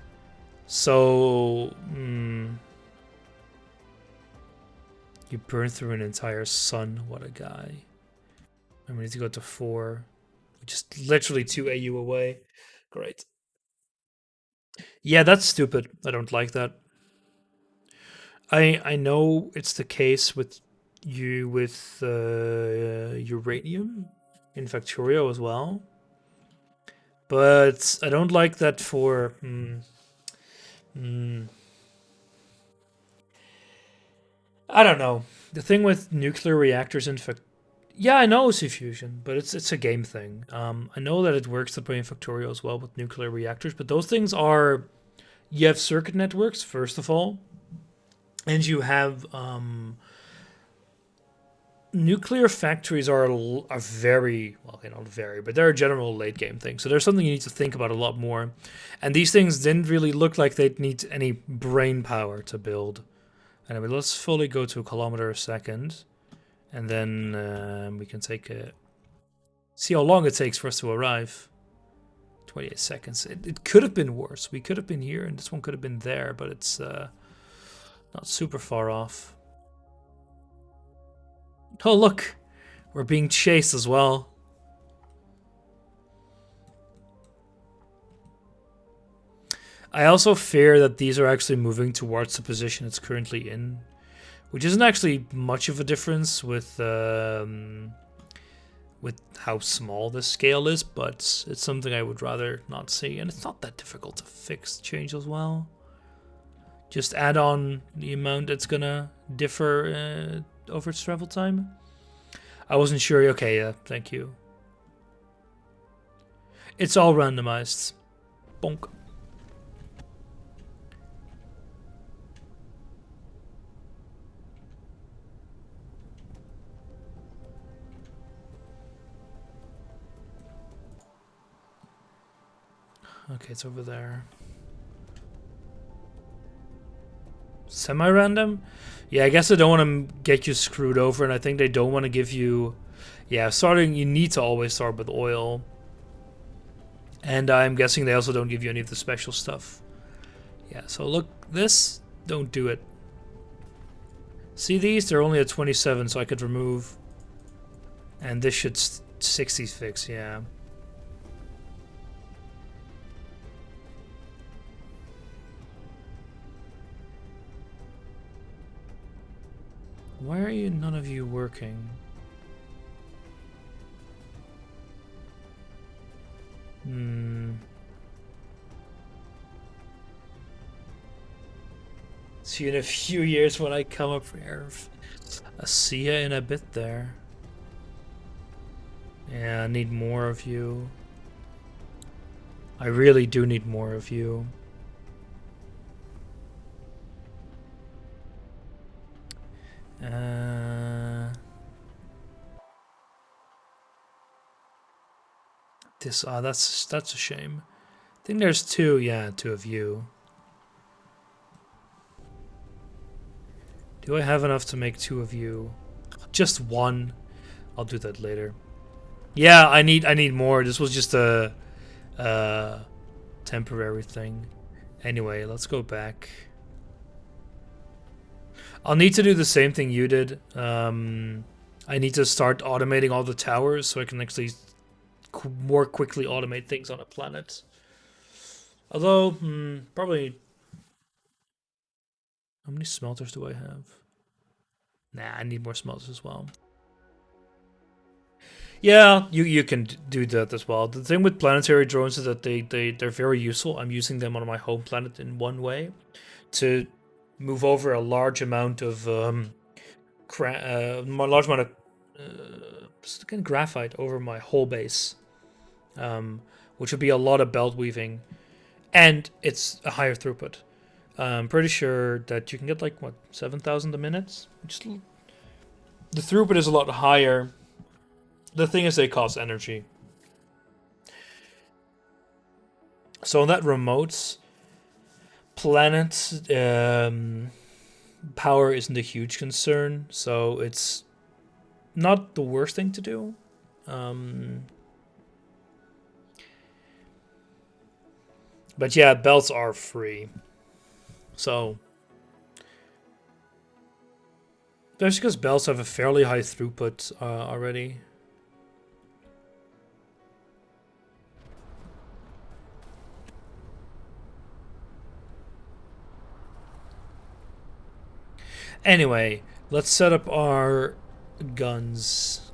So, you burn through an entire sun. What a guy. And we need to go to 4. Just literally 2 AU away. Great. Yeah, that's stupid. I don't like that. I know it's the case with you with uranium in Factorio as well. But I don't like that for... I don't know. The thing with nuclear reactors in fact, yeah, I know it's fusion, but it's a game thing. I know that it works that way in Factorio as well with nuclear reactors, but those things are, you have circuit networks first of all, and you have nuclear factories are very well, okay, not very, but they're a general late game thing. So there's something you need to think about a lot more, and these things didn't really look like they'd need any brain power to build. Anyway, let's fully go to a kilometer a second, and then we can take a... See how long it takes for us to arrive. 28 seconds. It could have been worse. We could have been here, and this one could have been there, but it's not super far off. Oh, look! We're being chased as well. I also fear that these are actually moving towards the position it's currently in, which isn't actually much of a difference with how small this scale is, but it's something I would rather not see, and it's not that difficult to fix change as well. Just add on the amount that's gonna differ over its travel time. I wasn't sure. Okay, yeah, thank you. It's all randomized. Bonk. Okay, it's over there. Semi-random? Yeah, I guess I don't want to get you screwed over, and I think they don't want to give you... Yeah, you need to always start with oil. And I'm guessing they also don't give you any of the special stuff. Yeah, so look, this, don't do it. See these? They're only at 27, so I could remove. And this should 60 fix, yeah. Why are you none of you working? See you in a few years when I come up here. I'll see ya in a bit there. Yeah, I need more of you. I really do need more of you. That's a shame. I think there's 2, yeah, 2 of you. Do I have enough to make 2 of you? Just 1. I'll do that later. Yeah, I need more. This was just a temporary thing. Anyway, let's go back. I'll need to do the same thing you did. I need to start automating all the towers so I can actually more quickly automate things on a planet. Although, probably... How many smelters do I have? Nah, I need more smelters as well. Yeah, you can do that as well. The thing with planetary drones is that they're very useful. I'm using them on my home planet in one way to move over a large amount of graphite over my whole base, which would be a lot of belt weaving, and it's a higher throughput. I'm pretty sure that you can get like what 7,000 a minute. The throughput is a lot higher. The thing is, they cost energy. So on that remote planet, power isn't a huge concern. So it's not the worst thing to do. But yeah, belts are free. So, that's because belts have a fairly high throughput already. Anyway, let's set up our guns.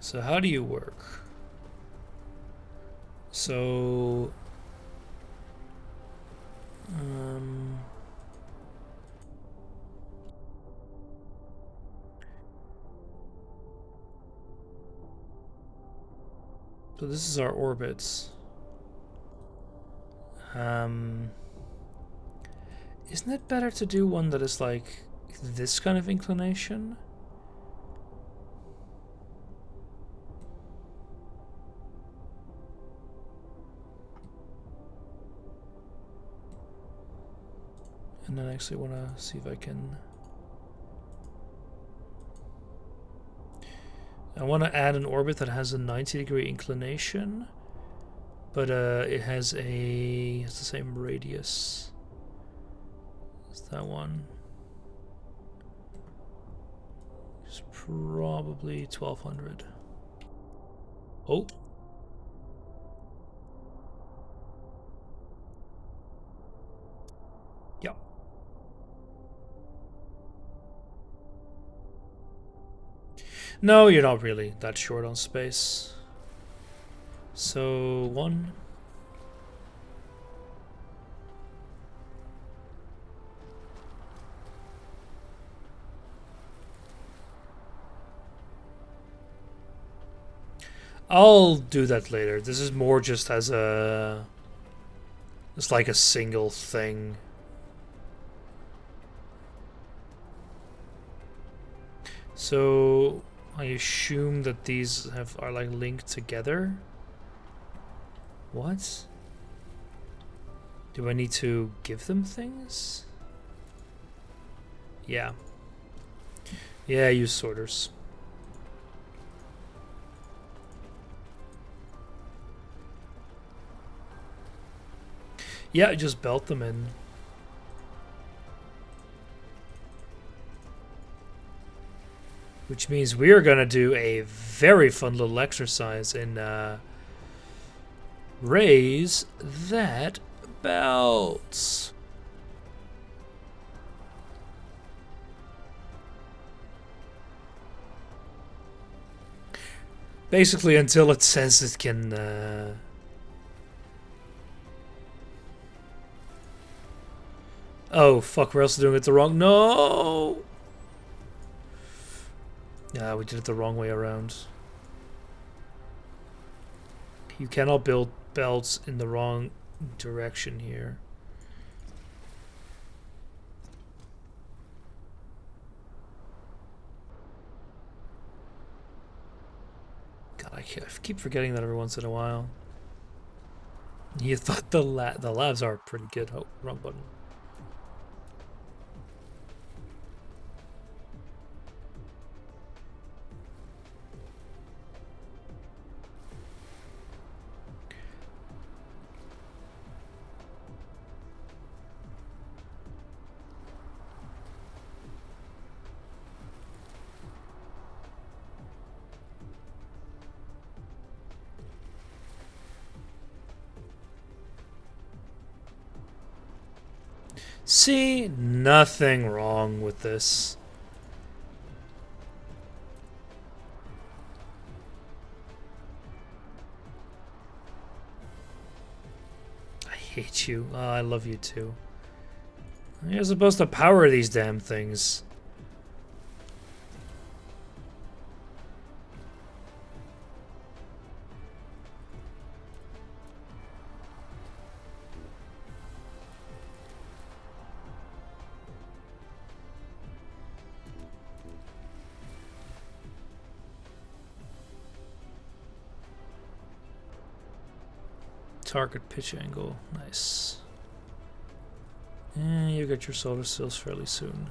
So how do you work? So so this is our orbits. Isn't it better to do one that is like this kind of inclination? And then I actually want to see if I can... I want to add an orbit that has a 90-degree inclination, but it has the same radius as that one. It's probably 1200. Oh. Yeah. No, you're not really that short on space. So, 1. I'll do that later. This is more just as a... It's like a single thing. So I assume that these are like linked together. What? Do I need to give them things? Yeah. Yeah, use sorters. Yeah, just belt them in. Which means we are going to do a very fun little exercise in raise that belt. Basically until it says it can... Oh, fuck, we're also doing it the wrong... No! Yeah, we did it the wrong way around. You cannot build belts in the wrong direction here. God, I keep forgetting that every once in a while. You thought the labs are pretty good. Oh, wrong button. See, nothing wrong with this. I hate you. Oh, I love you too. You're supposed to power these damn things. Target pitch angle. Nice. And you get your solar cells fairly soon.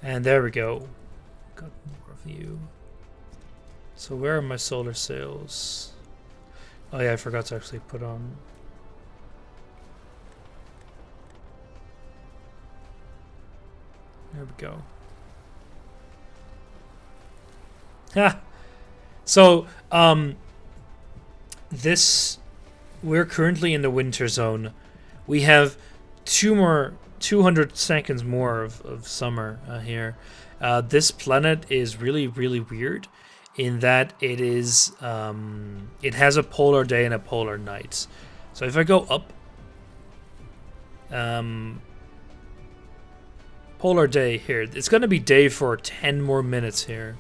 And there we go. Got more of you. So where are my solar sails? Oh yeah, I forgot to actually put on. There we go. Ha! So, we're currently in the winter zone. We have 200 seconds more of summer here. This planet is really, really weird in that it is, it has a polar day and a polar night. So if I go up, polar day here, it's going to be day for 10 more minutes here.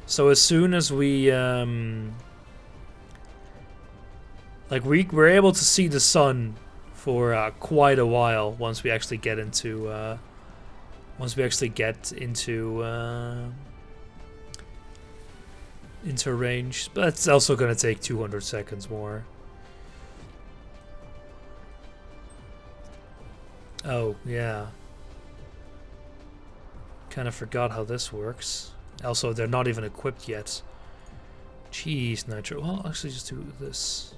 So as soon as we, we're able to see the sun for quite a while once we actually get into, into range. But that's also going to take 200 seconds more. Oh, yeah. Kind of forgot how this works. Also, they're not even equipped yet. Jeez, Nitro. Well, I'll actually just do this.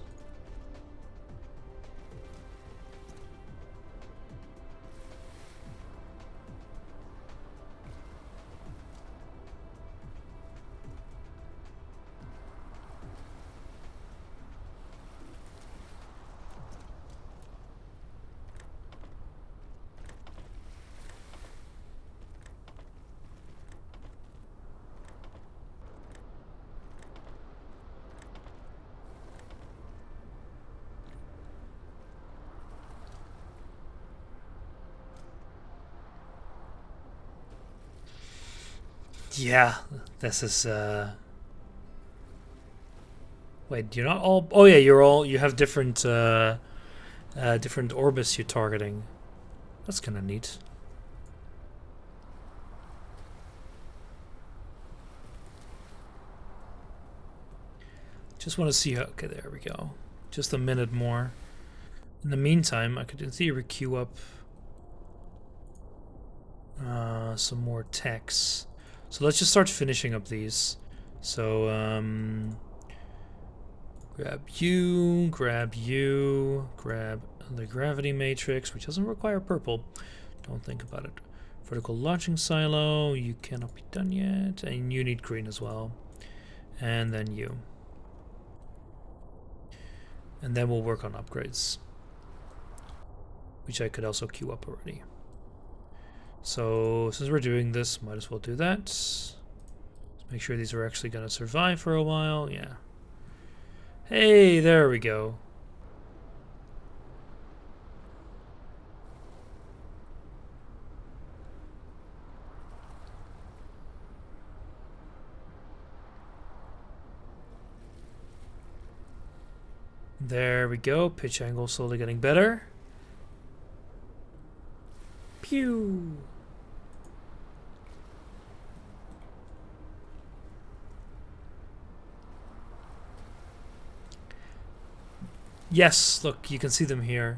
Yeah, this is, wait, you're not all... Oh yeah, you're all... You have different, different orbits you're targeting. That's kind of neat. Just want to see how... Okay, there we go. Just a minute more. In the meantime, I could in theory queue up some more techs. So let's just start finishing up these. So, grab you, grab the gravity matrix, which doesn't require purple. Don't think about it. Vertical launching silo, you cannot be done yet. And you need green as well. And then you. And then we'll work on upgrades, which I could also queue up already. So since we're doing this, might as well do that. Let's make sure these are actually going to survive for a while. Yeah. Hey, there we go. There we go. Pitch angle slowly getting better. Pew! Yes, look, you can see them here.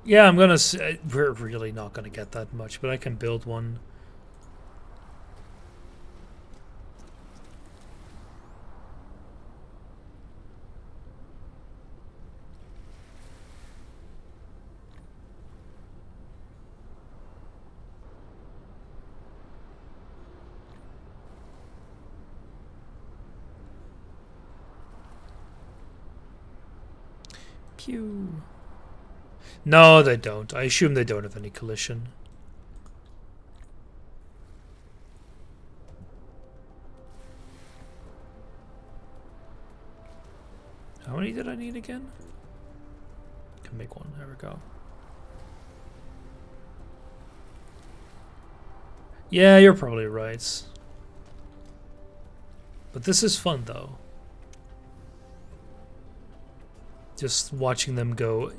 Yeah, I'm gonna... We're really not gonna get that much, but I can build one. Pew. No, they don't. I assume they don't have any collision. How many did I need again? Can make one. There we go. Yeah, you're probably right. But this is fun, though. Just watching them go.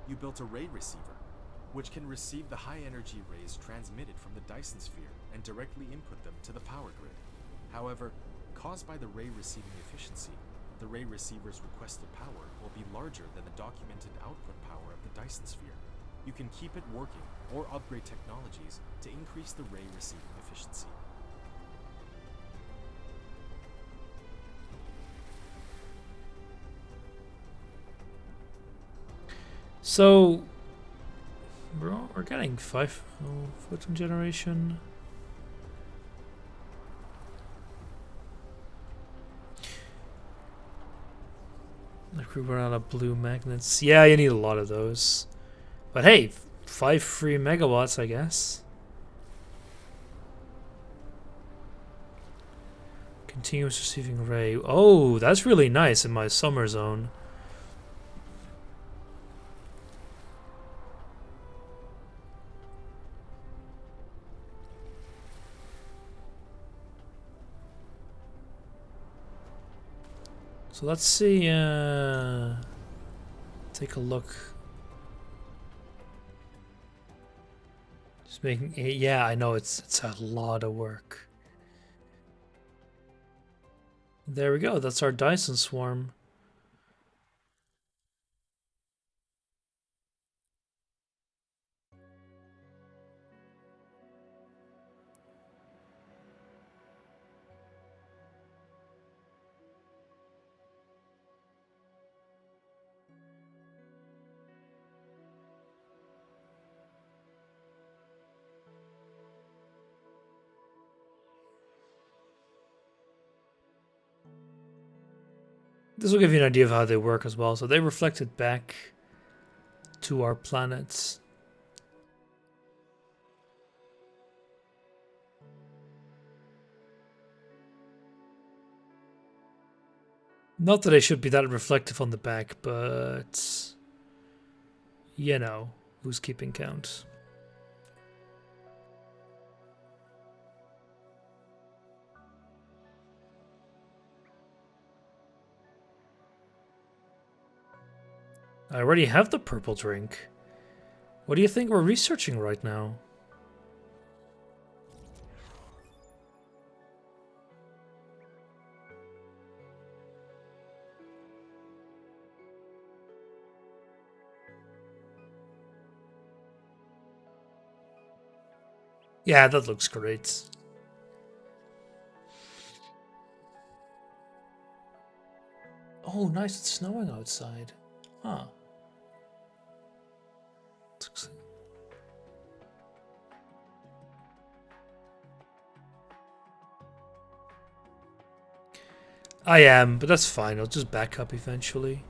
You built a ray receiver, which can receive the high-energy rays transmitted from the Dyson sphere and directly input them to the power grid. However, caused by the ray receiving efficiency, the ray receiver's requested power will be larger than the documented output power of the Dyson sphere. You can keep it working or upgrade technologies to increase the ray receiving efficiency. So, we're getting 5 photon generation. Like we run out of blue magnets. Yeah, you need a lot of those. But hey, 5 free megawatts, I guess. Continuous receiving ray. Oh, that's really nice in my summer zone. So let's see, take a look. Just making, yeah, I know it's a lot of work. There we go, that's our Dyson swarm. This will give you an idea of how they work as well. So they reflected back to our planets. Not that they should be that reflective on the back, but you know, who's keeping count? I already have the purple drink. What do you think we're researching right now? Yeah, that looks great. Oh, nice, it's snowing outside. Huh. I am, but that's fine. I'll just back up eventually.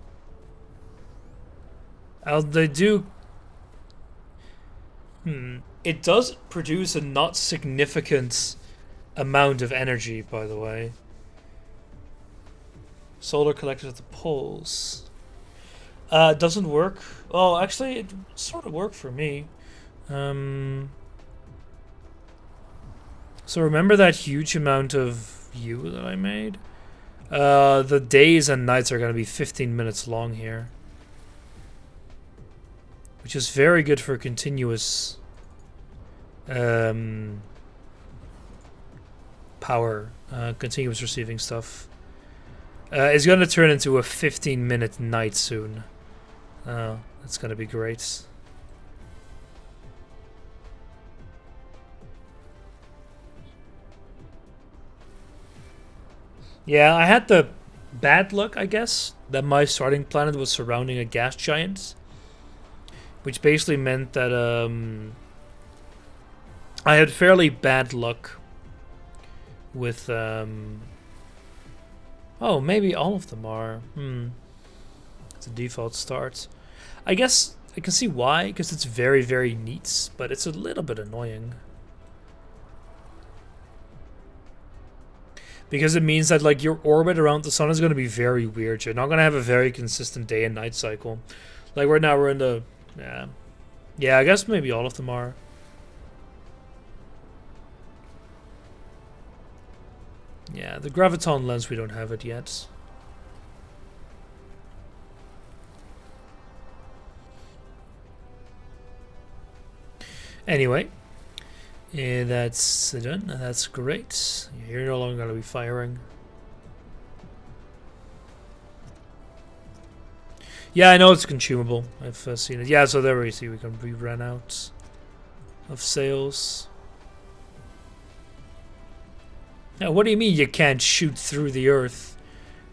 They do... It does produce a not significant amount of energy, by the way. Solar collected at the poles. Doesn't work. Oh, actually, it sort of worked for me. So remember that huge amount of U that I made? The days and nights are going to be 15 minutes long here. Which is very good for continuous power, continuous receiving stuff. It's going to turn into a 15-minute night soon. That's going to be great. Yeah, I had the bad luck, I guess, that my starting planet was surrounding a gas giant. Which basically meant that I had fairly bad luck with... Oh, maybe all of them are. It's a default start. I guess I can see why, because it's very, very neat, but it's a little bit annoying. because it means that like your orbit around the sun is going to be very weird. You're not going to have a very consistent day and night cycle. Like right now we're in the yeah. I guess maybe all of them are. Yeah, the graviton lens we don't have it yet. Anyway, that's done. That's great. You're no longer going to be firing. Yeah, I know it's consumable. I've seen it. Yeah, so there we see we ran out of sails. Now, what do you mean you can't shoot through the Earth?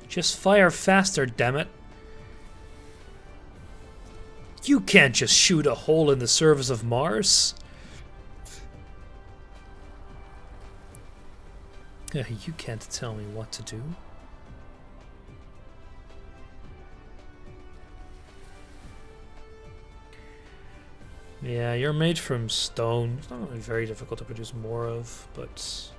Just fire faster, damn it. You can't just shoot a hole in the surface of Mars. You can't tell me what to do. Yeah, you're made from stone. It's not going to be very difficult to produce more of, but...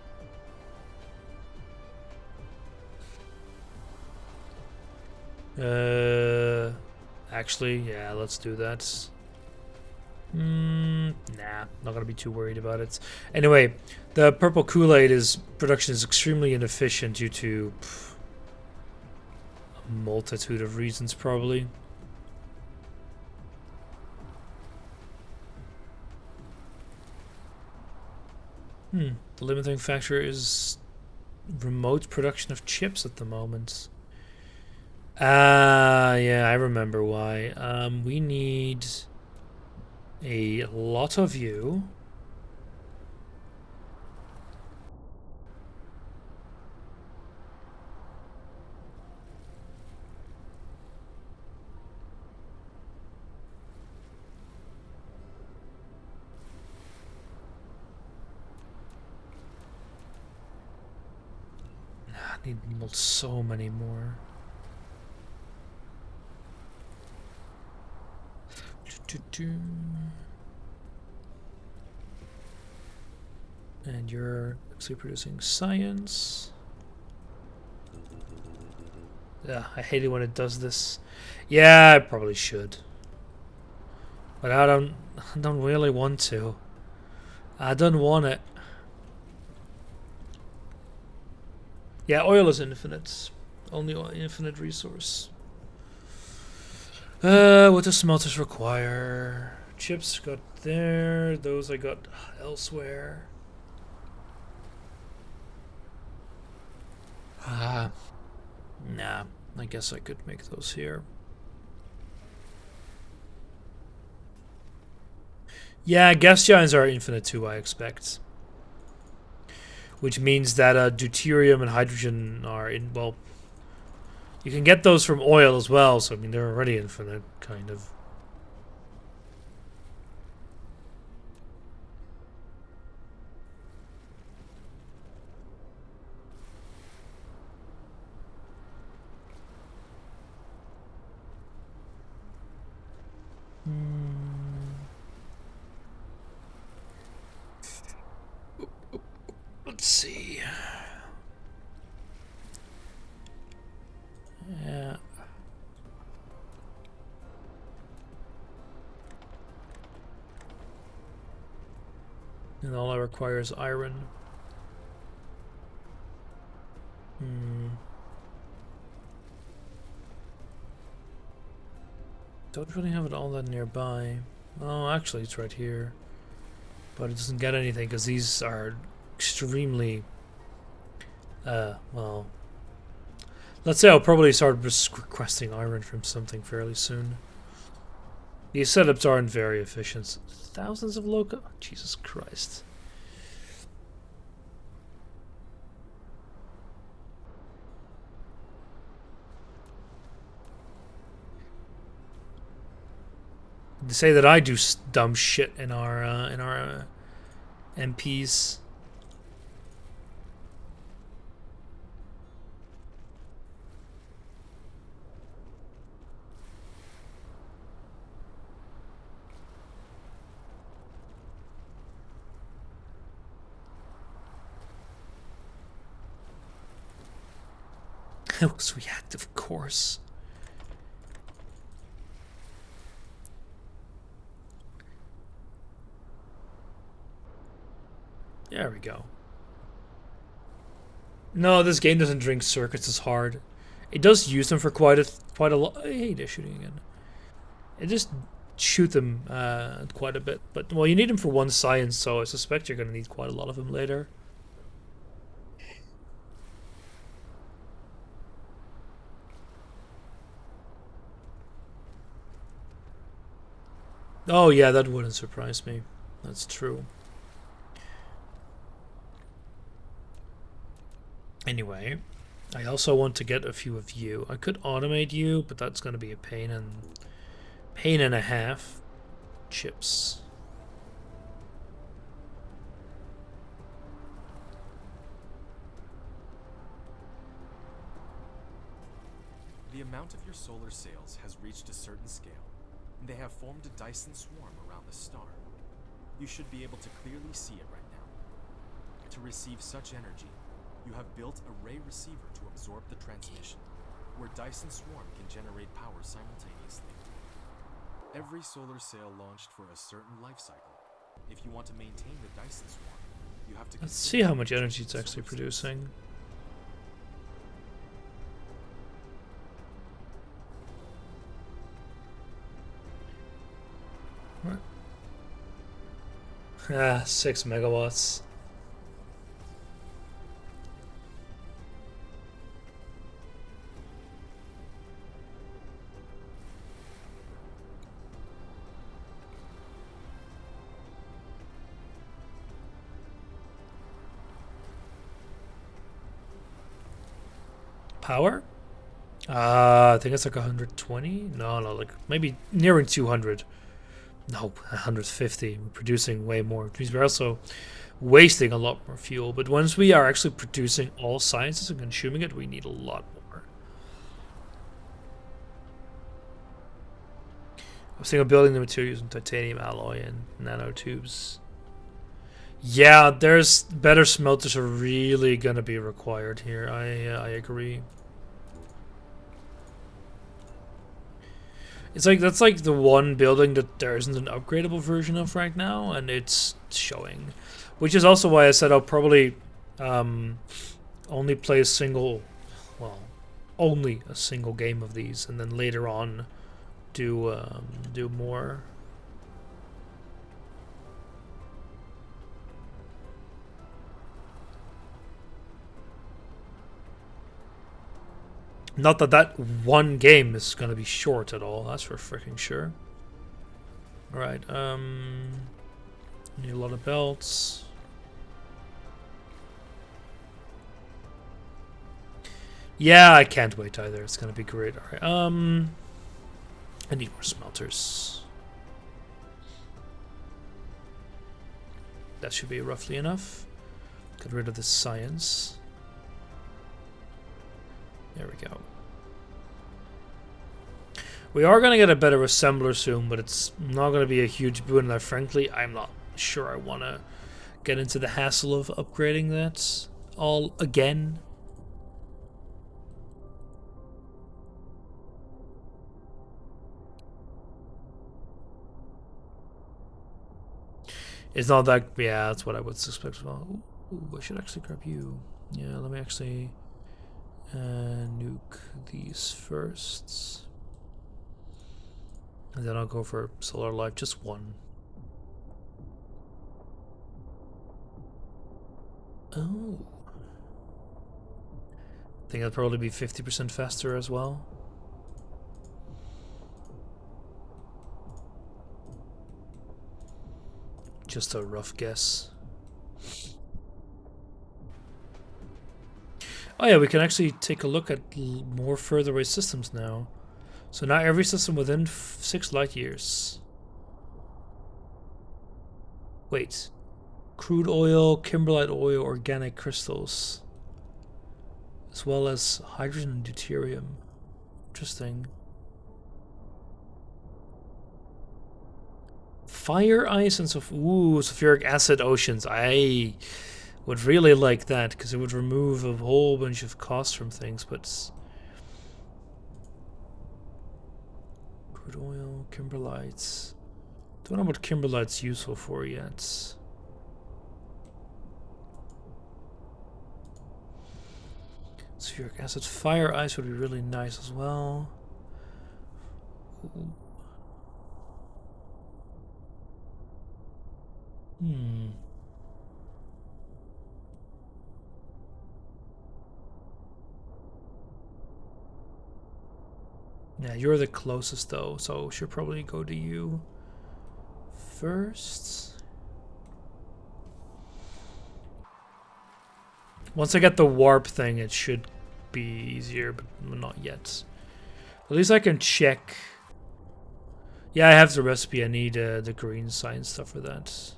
Actually, yeah, let's do that. Nah, not gonna be too worried about it. Anyway, the purple Kool-Aid production is extremely inefficient due to a multitude of reasons, probably. The limiting factor is remote production of chips at the moment. Yeah, I remember why. We need a lot of you. I need so many more. And you're actually producing science. Yeah, I hate it when it does this. Yeah, I probably should. But I don't really want to. I don't want it. Yeah, oil is infinite. Only infinite resource. What do smelters require? Chips got there. Those I got elsewhere. Nah. I guess I could make those here. Yeah, gas giants are infinite too, I expect. Which means that deuterium and hydrogen are in, well, you can get those from oil as well, so I mean, they're already infinite, kind of. Let's see. Yeah. And all I require is iron. Don't really have it all that nearby. Oh, actually, it's right here. But it doesn't get anything because these are extremely. Well. Let's say I'll probably start requesting iron from something fairly soon. These setups aren't very efficient. Thousands of local. Oh, Jesus Christ. They say that I do dumb shit in our MPs. It was reactive, of course. There we go. No, this game doesn't drink circuits as hard. It does use them for quite a lot. Hey, they're shooting again. It just shoot them quite a bit. But well, you need them for one science, so I suspect you're going to need quite a lot of them later. Oh yeah, that wouldn't surprise me. That's true. Anyway, I also want to get a few of you. I could automate you, but that's going to be a pain and a half. Chips. The amount of your solar sails has reached a certain scale, and they have formed a Dyson swarm around the star. You should be able to clearly see it right now. To receive such energy, you have built a ray receiver to absorb the transmission, where Dyson Swarm can generate power simultaneously. Every solar sail launched for a certain life cycle. If you want to maintain the Dyson Swarm, you have to... Let's see how much energy it's actually producing. What? 6 megawatts. Power? I think it's like 120. No, like maybe nearing 200. No, 150. We're producing way more, which means we're also wasting a lot more fuel. But once we are actually producing all sciences and consuming it, we need a lot more. I was thinking of building the material using titanium alloy and nanotubes. Yeah, there's better smelters are really gonna be required here. I agree. It's like that's like the one building that there isn't an upgradable version of right now, and it's showing. Which is also why I said I'll probably only play a single, well, only a single game of these, and then later on do more. Not that that one game is gonna be short at all, that's for freaking sure. Alright, need a lot of belts. Yeah, I can't wait either, it's gonna be great. Alright, I need more smelters. That should be roughly enough. Get rid of the science. There we go. We are going to get a better assembler soon, but it's not going to be a huge boon. And frankly, I'm not sure I want to get into the hassle of upgrading that all again. It's not that... Yeah, that's what I would suspect as well. Ooh, I should actually grab you. Yeah, let me actually... nuke these first. And then I'll go for solar life, just one. Oh. I think that'll probably be 50% faster as well. Just a rough guess. Oh yeah, we can actually take a look at more further away systems now. So now every system within 6 light years. Wait. Crude oil, kimberlite oil, organic crystals. As well as hydrogen and deuterium. Interesting. Fire, ice, and sulfuric acid oceans. I would really like that, because it would remove a whole bunch of costs from things, but Crude oil, kimberlites. Don't know what kimberlite's useful for yet. Sulfuric acid. Fire ice would be really nice as well. Ooh. Yeah, you're the closest though, so should probably go to you first. Once I get the warp thing, it should be easier, but not yet. At least I can check. Yeah, I have the recipe. I need the green science stuff for that.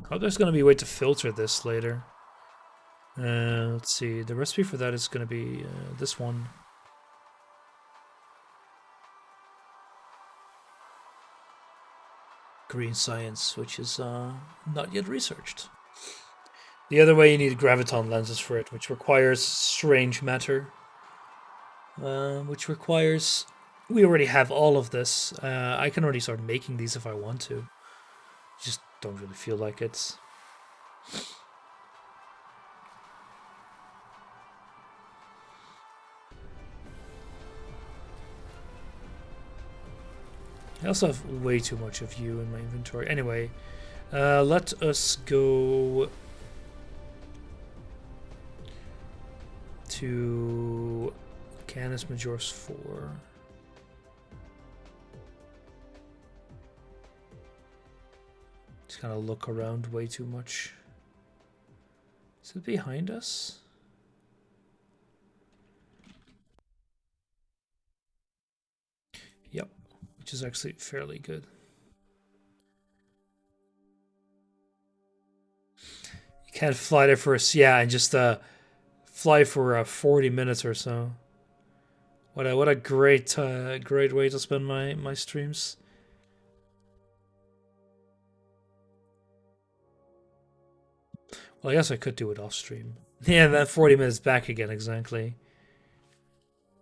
Oh, there's gonna be a way to filter this later. Let's see. The recipe for that is gonna be this one. Green science, which is not yet researched. The other way, you need graviton lenses for it, which requires strange matter. Which requires... We already have all of this. I can already start making these if I want to. Just don't really feel like it. I also have way too much of you in my inventory. Anyway, let us go to Canis Majoris 4. Just kind of look around way too much. Is it behind us? Yep, which is actually fairly good. You can't fly there for and just fly for 40 minutes or so. What a great great way to spend my streams. Well, I guess I could do it off stream. Yeah, then 40 minutes back again, exactly.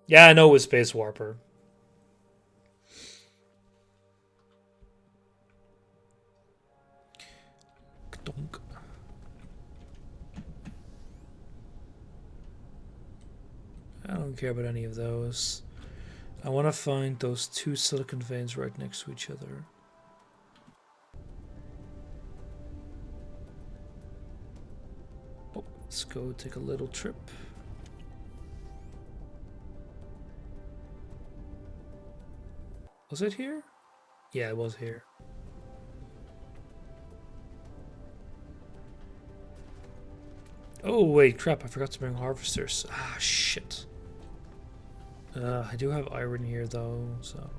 Yeah, I know with Space Warper. Donk. I don't care about any of those. I want to find those two silicon veins right next to each other. Oh, let's go take a little trip. Was it here? Yeah, it was here. Oh, wait, crap, I forgot to bring harvesters. Ah, shit. I do have iron here, though, so...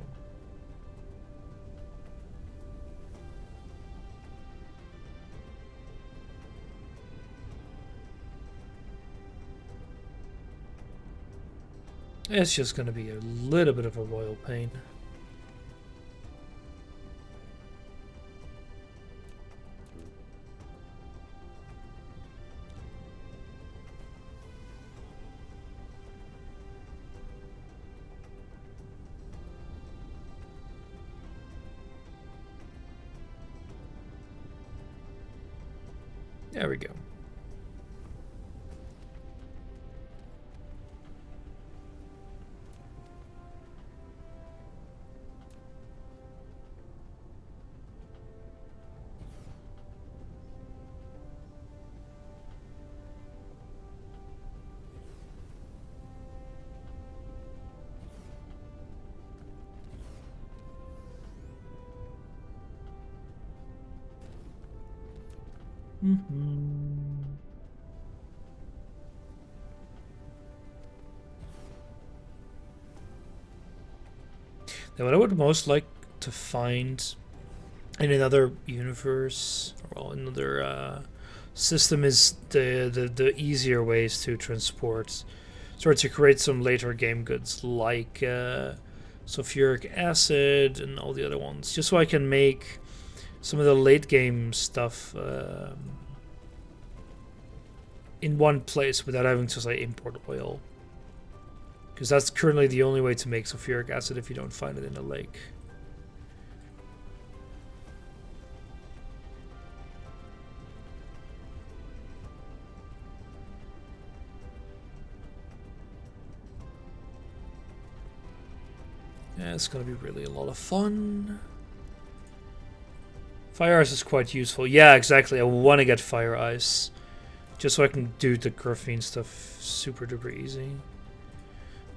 It's just gonna be a little bit of a royal pain. There we go. Now, what I would most like to find in another universe or another system is the easier ways to transport, sort of to create some later game goods like sulfuric acid and all the other ones, just so I can make some of the late game stuff in one place without having to say import oil. Because that's currently the only way to make sulfuric acid if you don't find it in a lake. Yeah, it's gonna be really a lot of fun. Fire ice is quite useful. Yeah, exactly. I want to get fire ice. Just so I can do the graphene stuff super duper easy.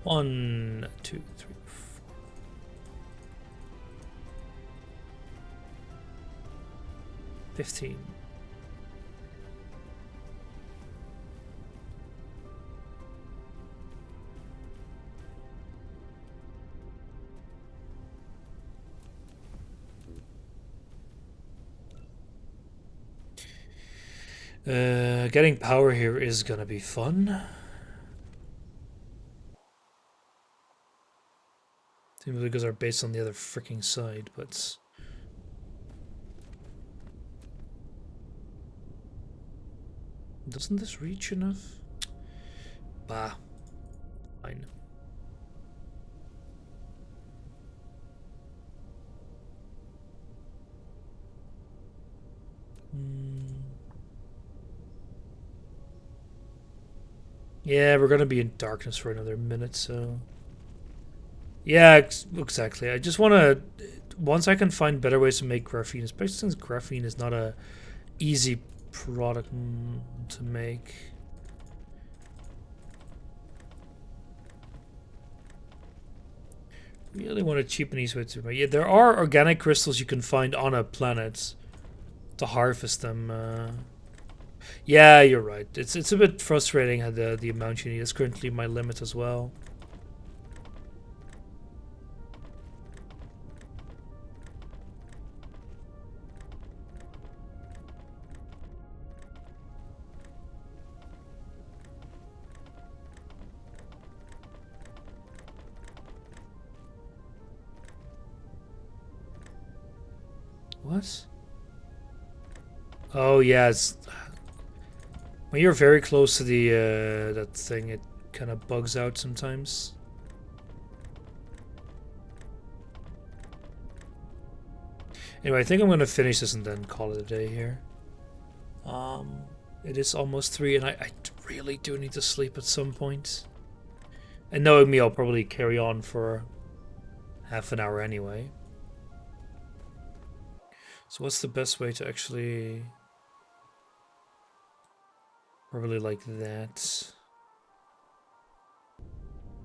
1, 2, 3, 4. 15. Getting power here is gonna be fun. Simply because our base on the other freaking side, but doesn't this reach enough? Bah, fine. Yeah, we're gonna be in darkness for another minute, so... Yeah, exactly. I just want to... Once I can find better ways to make graphene, especially since graphene is not a easy product to make. Really want to cheapen these way too. But yeah, there are organic crystals you can find on a planet to harvest them. Yeah, you're right. It's a bit frustrating how the amount you need is currently my limit as well. What? Oh yeah, it's when you're very close to the that thing, it kind of bugs out sometimes. Anyway, I think I'm gonna finish this and then call it a day here. It is almost 3, and I really do need to sleep at some point. And knowing me, I'll probably carry on for half an hour anyway. So what's the best way to actually... Probably like that.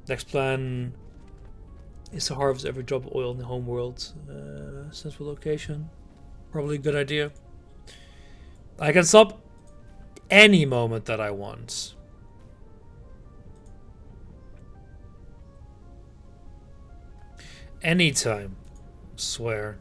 Next plan is to harvest every drop of oil in the homeworld. Central location. Probably a good idea. I can stop any moment that I want. Anytime. Swear.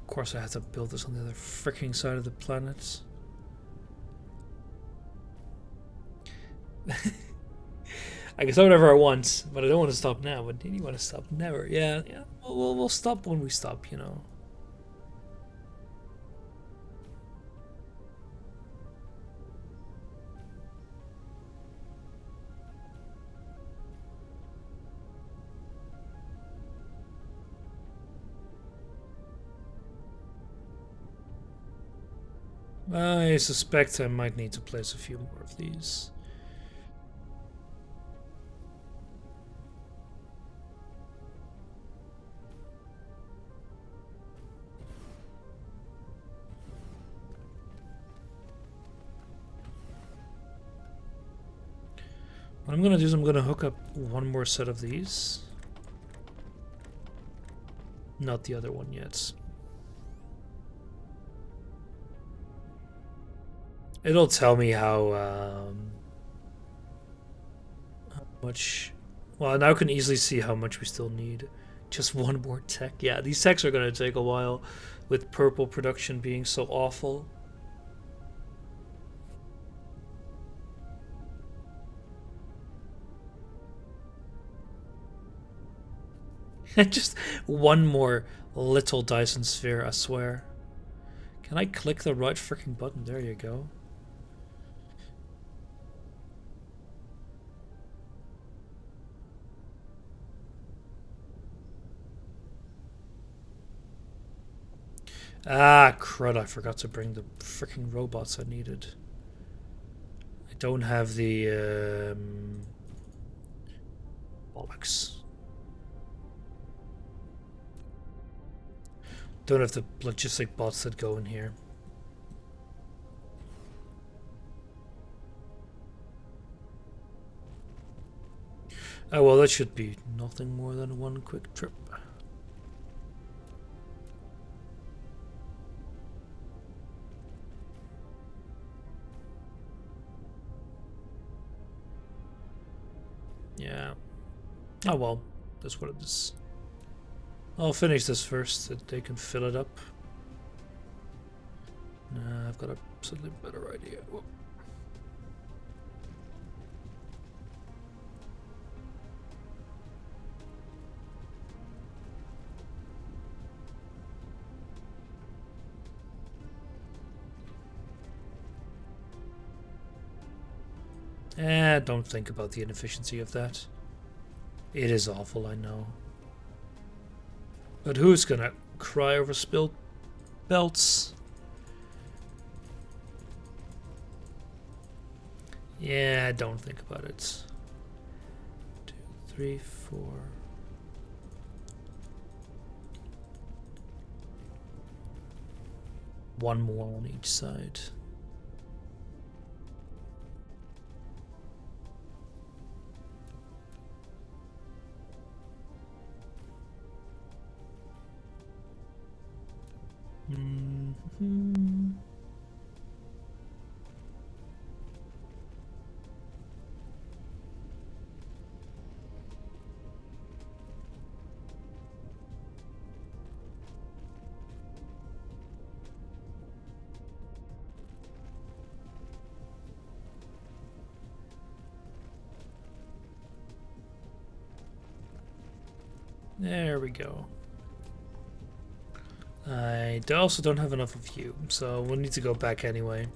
Of course I have to build this on the other freaking side of the planet. I can stop whenever I want, but I don't want to stop now. But did you want to stop? Never. Yeah. We'll stop when we stop, you know. I suspect I might need to place a few more of these. What I'm gonna do is I'm gonna hook up one more set of these. Not the other one yet. It'll tell me how much Well, now I can easily see how much we still need. Just one more tech. Yeah, these techs are gonna take a while, with purple production being so awful. Just one more little Dyson sphere, I swear. Can I click the right freaking button? There you go. Ah, crud, I forgot to bring the freaking robots I needed. I don't have the, bollocks. Don't have the logistic bots that go in here. Oh well, that should be nothing more than one quick trip. Yeah. Oh well, that's what it is. I'll finish this first, so they can fill it up. Nah, I've got a slightly better idea. Whoa. Don't think about the inefficiency of that. It is awful, I know. But who's gonna cry over spilled belts? Yeah, don't think about it. 2, 3, 4. One more on each side. Mm-hmm. There we go. I also don't have enough of you, so we'll need to go back anyway.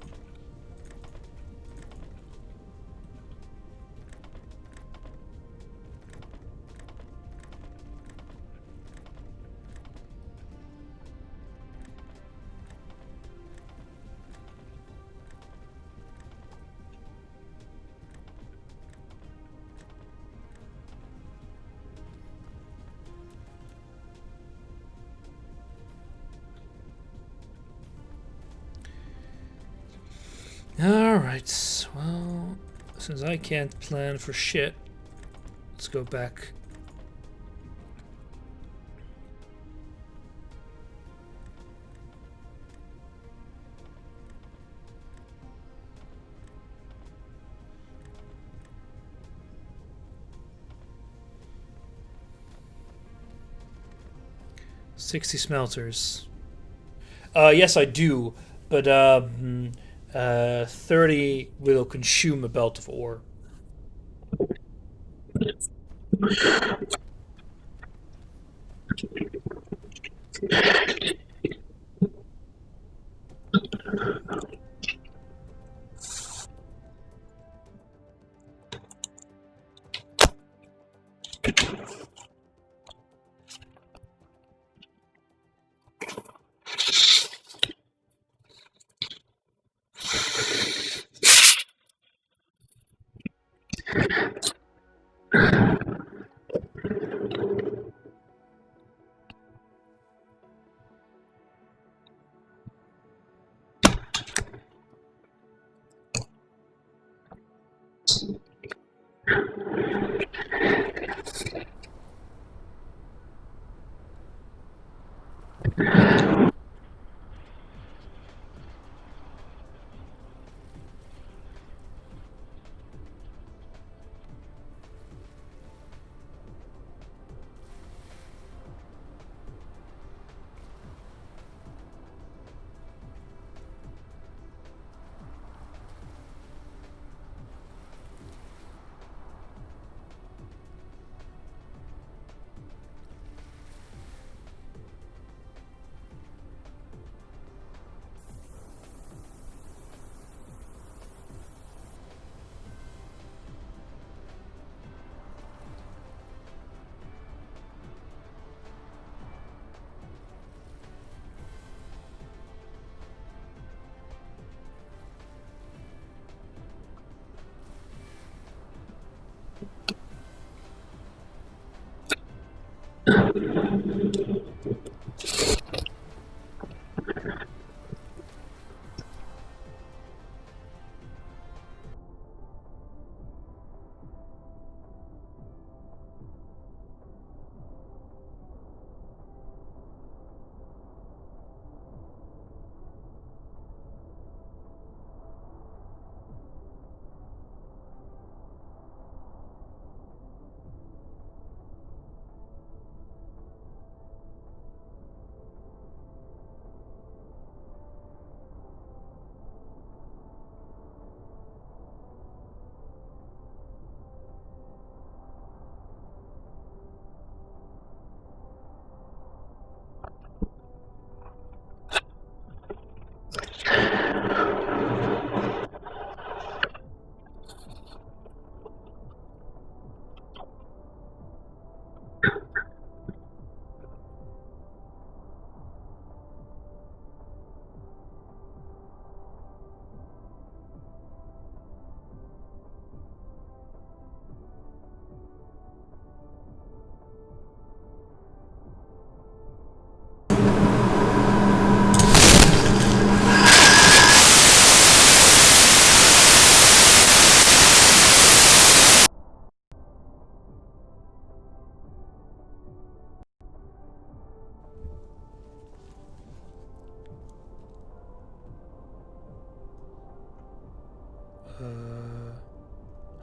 Alright, well, since I can't plan for shit, let's go back. $60 smelters. Yes, I do, but 30 will consume a belt of ore.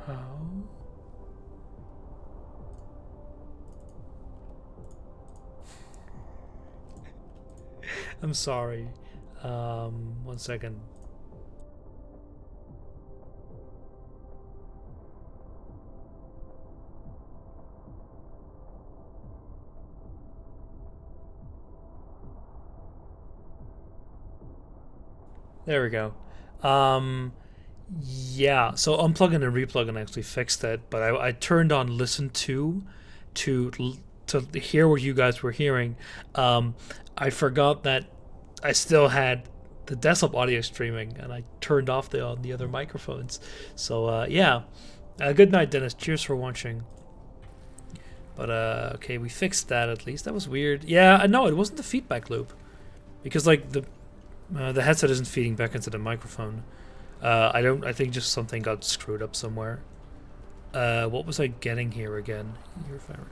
How? I'm sorry. 1 second. There we go. Yeah, so unplugging and replugging actually fixed that, but I turned on listen to to hear what you guys were hearing. I forgot that I still had the desktop audio streaming, and I turned off the other microphones. So yeah, good night, Dennis. Cheers for watching. But okay, we fixed that at least. That was weird. Yeah, I know it wasn't the feedback loop, because like the headset isn't feeding back into the microphone. I don't. I think just something got screwed up somewhere. What was I getting here again? Your favorite.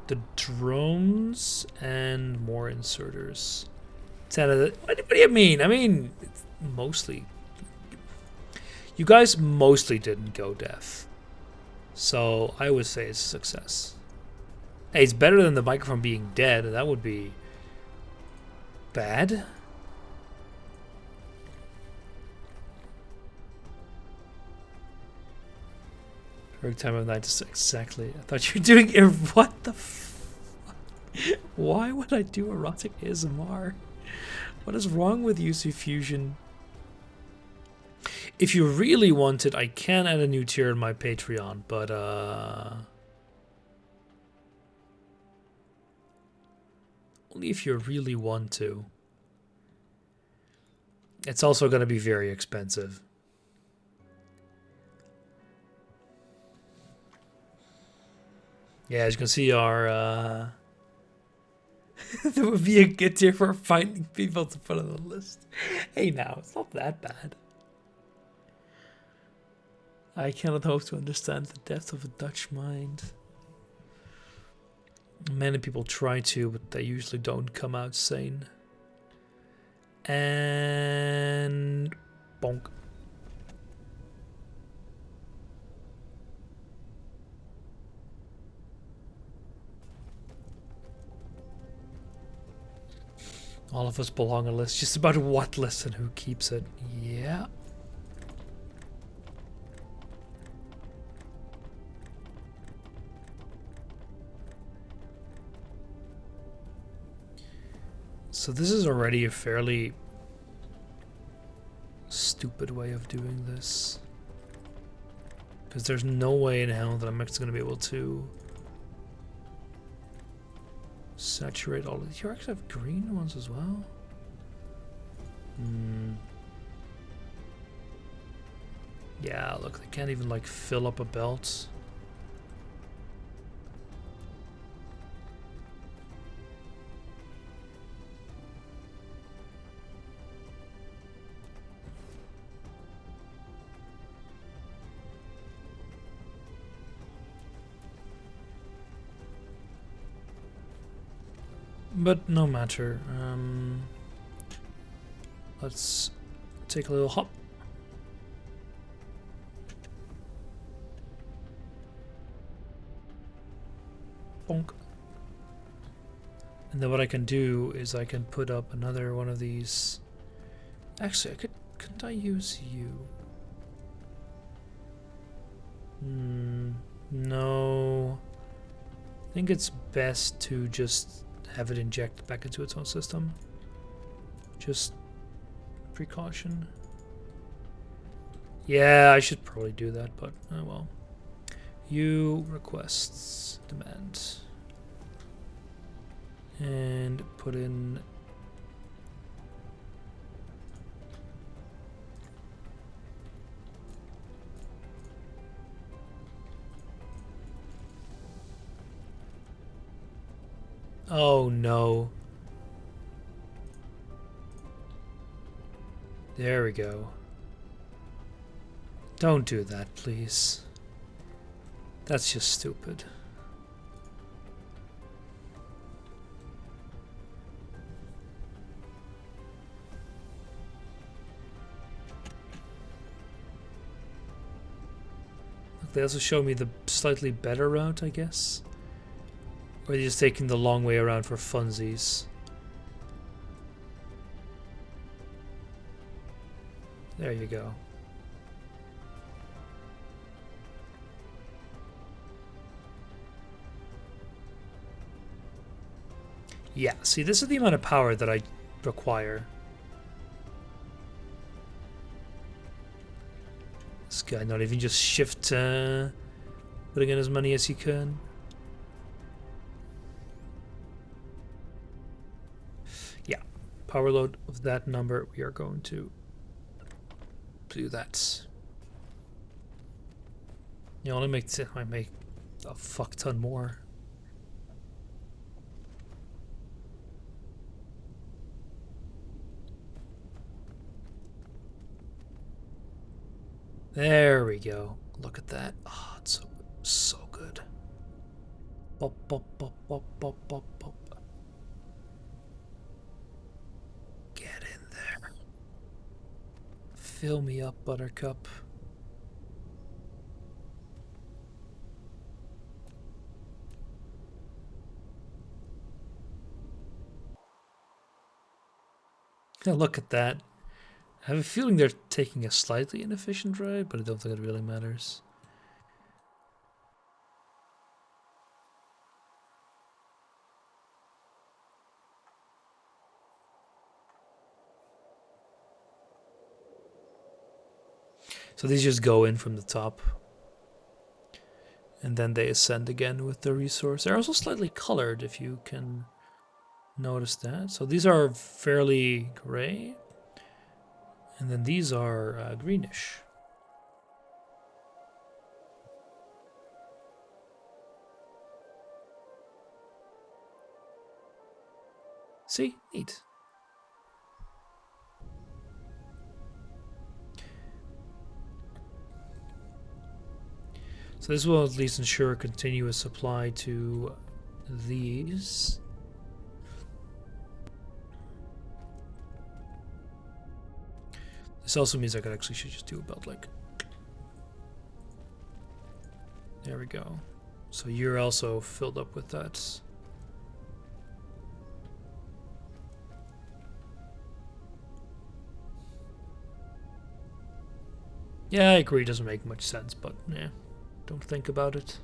The drones and more inserters. 10 of the. What do you mean? I mean, it's mostly. You guys mostly didn't go deaf, so I would say it's a success. Hey, it's better than the microphone being dead. That would be bad. Perfect time of night to exactly. I thought you were doing what the fuck? Why would I do erotic ASMR? What is wrong with UC Fusion? If you really want it, I can add a new tier in my Patreon, but only if you really want to. It's also going to be very expensive. Yeah, as you can see, our there would be a good tier for finding people to put on the list. Hey, now it's not that bad. I cannot hope to understand the depth of a Dutch mind. Many people try to, but they usually don't come out sane. And bonk. All of us belong on a list. Just about what list and who keeps it. Yeah. So this is already a fairly stupid way of doing this. Because there's no way in hell that I'm actually going to be able to saturate all of these. You actually have green ones as well? Yeah, look, they can't even like fill up a belt. But no matter. Let's take a little hop. Bonk. And then what I can do is I can put up another one of these. Actually, couldn't I use you? No. I think it's best to just have it inject back into its own system. Just precaution. Yeah, I should probably do that, but oh well. You requests demand. And put in oh no. There we go. Don't do that, please. That's just stupid. They also show me the slightly better route, I guess. Or they're just taking the long way around for funsies. There you go. Yeah, see, this is the amount of power that I require. This guy not even just shift, putting in as many as he can. Yeah, power load of that number, we are going to do that. You only might make a fuck ton more. There we go. Look at that. Oh, it's so good. Bop, bop, bop, bop, bop, bop, bop. Get in there. Fill me up, Buttercup. Now look at that. I have a feeling they're taking a slightly inefficient ride, but I don't think it really matters. So these just go in from the top. And then they ascend again with the resource. They're also slightly colored, if you can notice that. So these are fairly gray. And then these are greenish. See? Neat. So this will at least ensure a continuous supply to these. This also means I could actually should just do about like... There we go. So you're also filled up with that. Yeah, I agree, it doesn't make much sense, but yeah, don't think about it.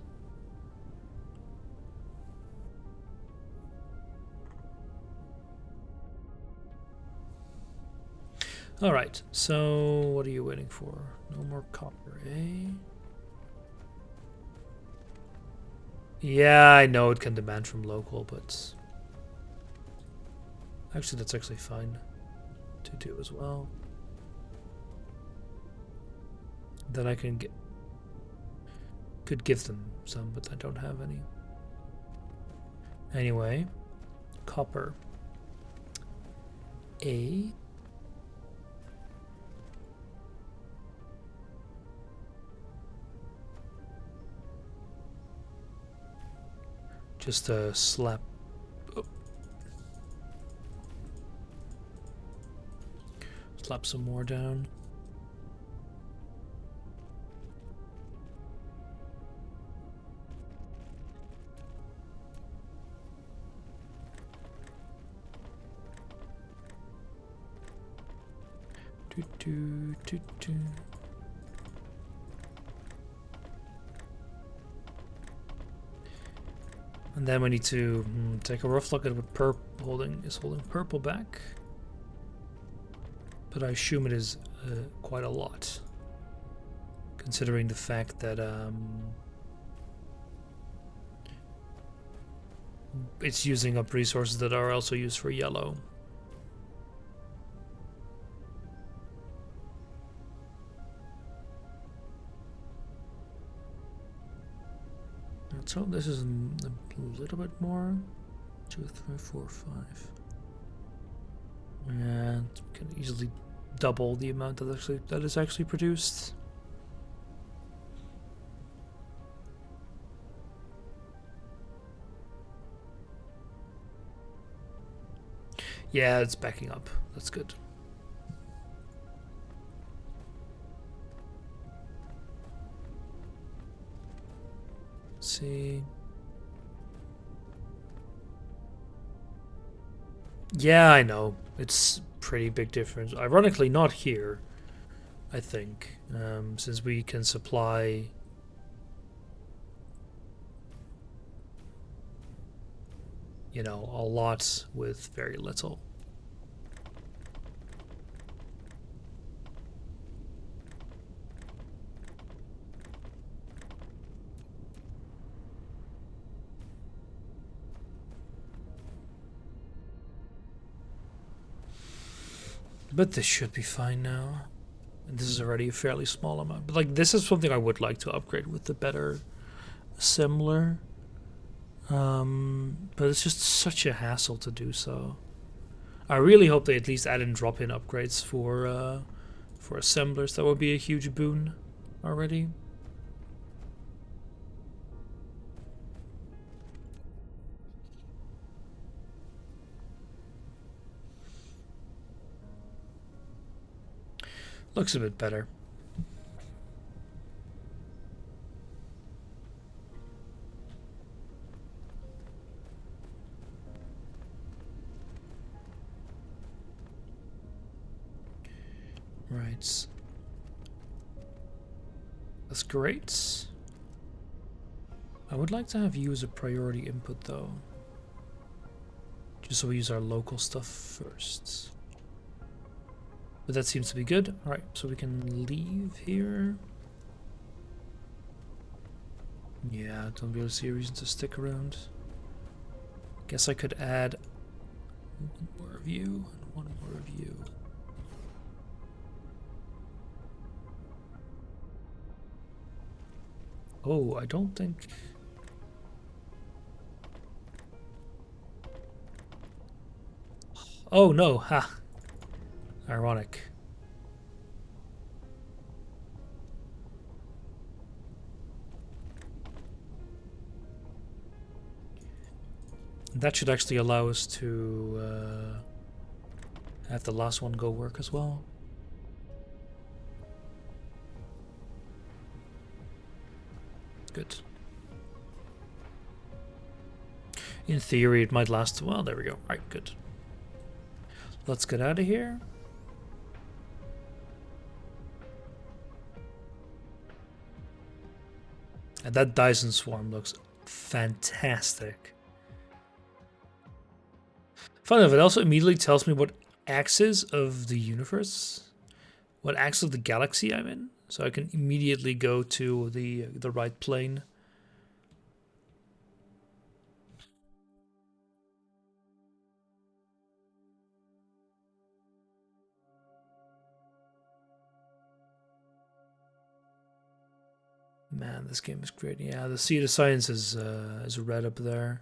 Alright, so what are you waiting for? No more copper, eh? Yeah, I know it can demand from local, but... Actually, that's actually fine to do as well. Then I can get... Could give them some, but I don't have any. Anyway, copper. A. Just a slap. Oh. plop some more down. Do, do, do, do. And then we need to take a rough look at what holding purple back. But I assume it is quite a lot, considering the fact that it's using up resources that are also used for yellow. So this is a little bit more. 2, 3, 4, 5. And we can easily double the amount that is actually produced. Yeah, it's backing up. That's good. See. Yeah, I know. It's pretty big difference. Ironically, not here, I think, since we can supply a lot with very little. But this should be fine now. And this is already a fairly small amount. But like, this is something I would like to upgrade with the better assembler. But it's just such a hassle to do so. I really hope they at least add in drop-in upgrades for assemblers. That would be a huge boon already. Looks a bit better. Right. That's great. I would like to have you as a priority input though. Just so we use our local stuff first. But that seems to be good. Alright, so we can leave here. Yeah, don't really see a reason to stick around. Guess I could add one more of you and one more of you. Oh, I don't think... Oh no, ha! Ironic. That should actually allow us to have the last one go work as well. Good. In theory, it might last. Well, there we go. Right, good. Let's get out of here. And that Dyson swarm looks fantastic. Fun enough, it also immediately tells me what axis of the universe, what axis of the galaxy I'm in, so I can immediately go to the right plane. Man, this game is great. Yeah, the Seed of Science is red up there.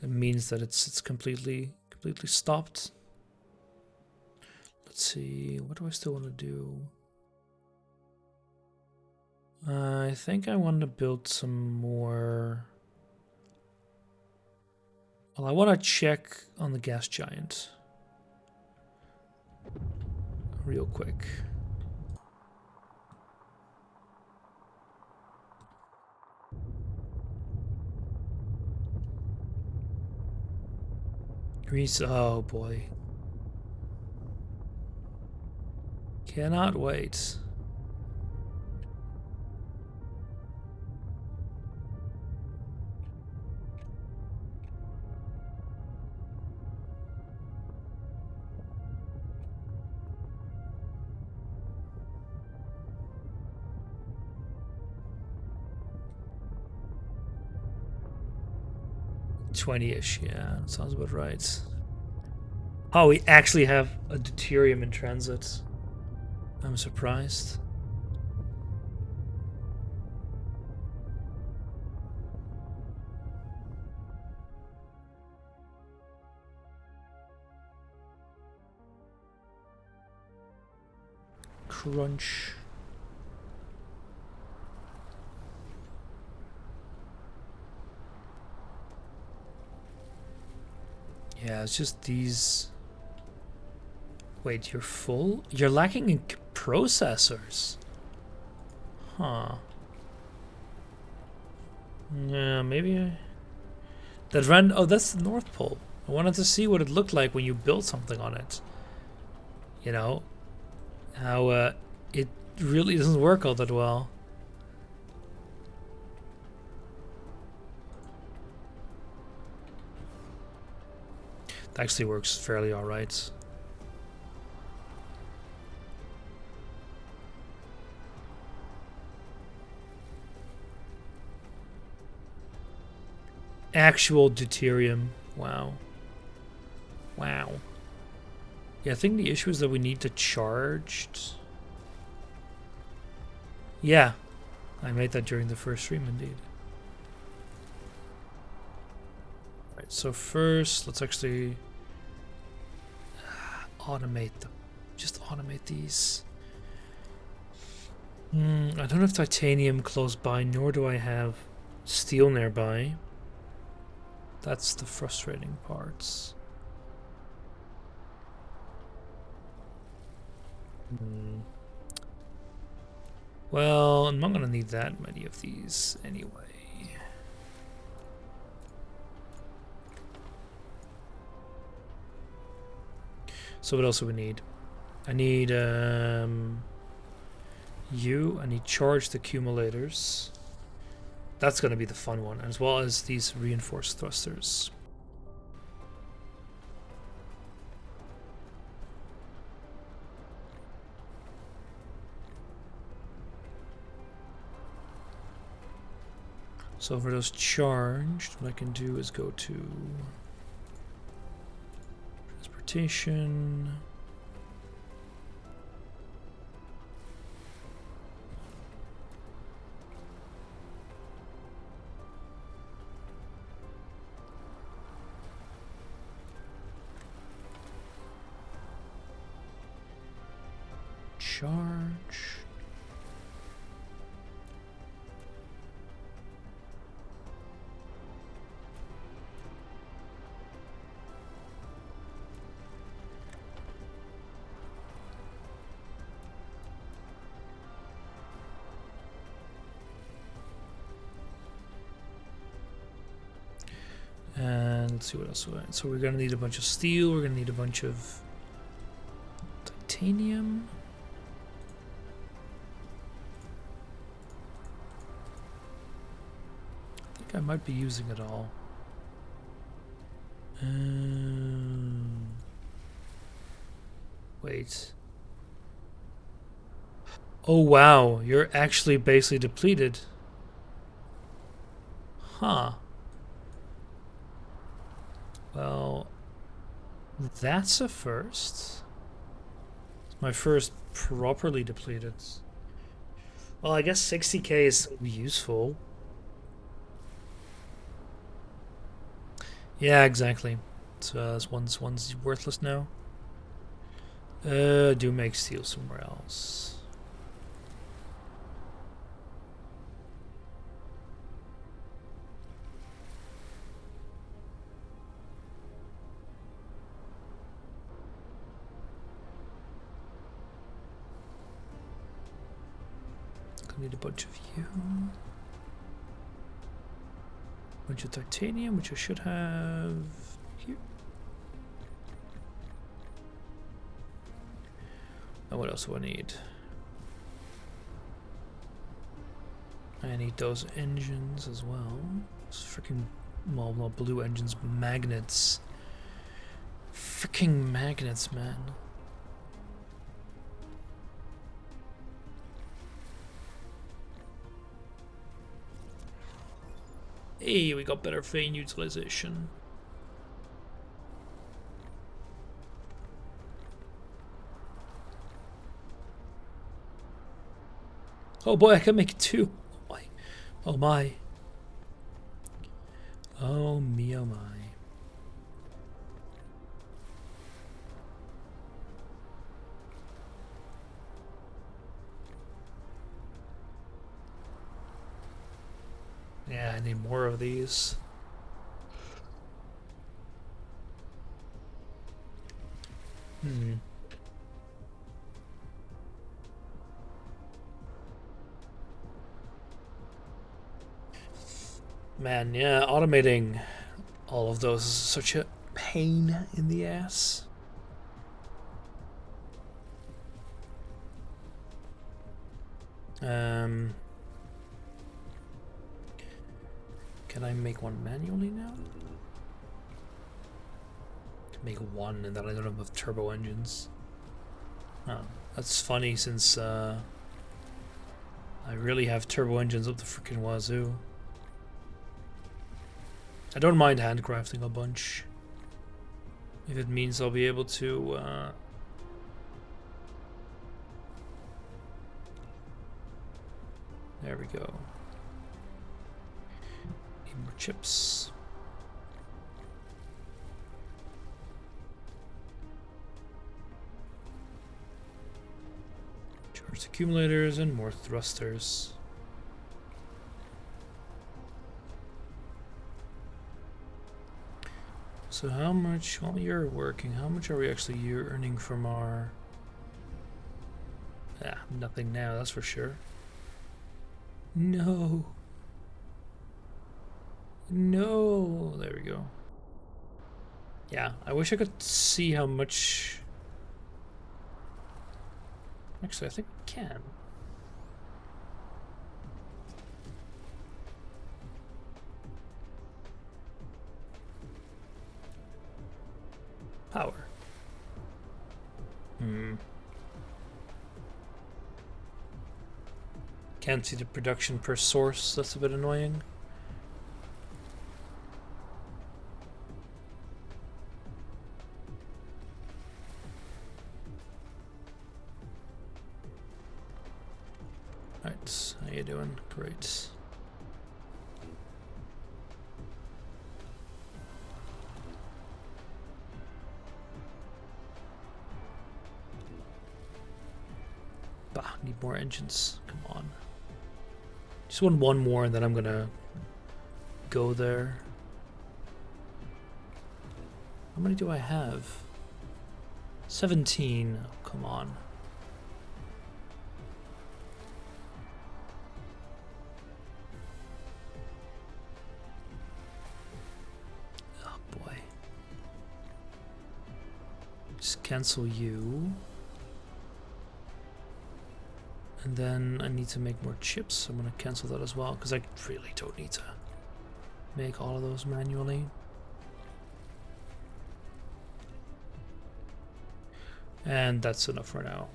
It means that it's completely stopped. Let's see, what do I still want to do? I think I want to build some more. Well, I want to check on the gas giant. real quick. Grease, oh boy. Cannot wait. $20-ish, yeah, sounds about right. Oh, we actually have a deuterium in transit. I'm surprised. Crunch. Yeah, it's just these. Wait, you're full? You're lacking in processors. Huh. Yeah, maybe. That ran. Oh, that's the North Pole. I wanted to see what it looked like when you built something on it. You know, how it really doesn't work all that well. It actually works fairly alright. Actual deuterium. Wow. Wow. Yeah, I think the issue is that we need to charged. Yeah, I made that during the first stream indeed. Right, so first, let's actually automate them. Just automate these. I don't have titanium close by, nor do I have steel nearby. That's the frustrating parts. Well, I'm not gonna need that many of these anyway. So what else do we need? I need I need charged accumulators. That's gonna be the fun one, as well as these reinforced thrusters. So for those charged, what I can do is go to transportation. Charge. And let's see what else we got. So we're gonna need a bunch of steel, we're gonna need a bunch of titanium. I think I might be using it all. Wait. Oh wow, you're actually basically depleted. Huh. Well, that's a first. It's my first properly depleted. Well, I guess 60k is useful. Yeah, exactly. So this one's worthless now. Do make steel somewhere else. need a bunch of you. Bunch of titanium, which I should have here. And what else do I need? I need those engines as well. Those freaking, well, not blue engines, magnets. Freaking magnets, man. Hey, we got better vein utilization. Oh boy, I can make 2. Oh my. Oh me, oh my. Yeah, I need more of these. Man, yeah, automating all of those is such a pain in the ass. Can I make one manually now? I can make one and then I don't have turbo engines. Oh, that's funny since I really have turbo engines up the freaking wazoo. I don't mind handcrafting a bunch if it means I'll be able to there we go. Need more chips. Charged accumulators and more thrusters. So how much, while you're working, how much are we actually earning from our... nothing now, that's for sure. No. No. There we go. Yeah, I wish I could see how much... Actually, I think I can. Power. Can't see the production per source, that's a bit annoying. Right, how you doing? Great. Bah, need more engines. Come on. Just want one more and then I'm gonna go there. How many do I have? 17. Oh, come on. Oh boy. Just cancel you. And then I need to make more chips. So I'm going to cancel that as well, because I really don't need to make all of those manually. And that's enough for now.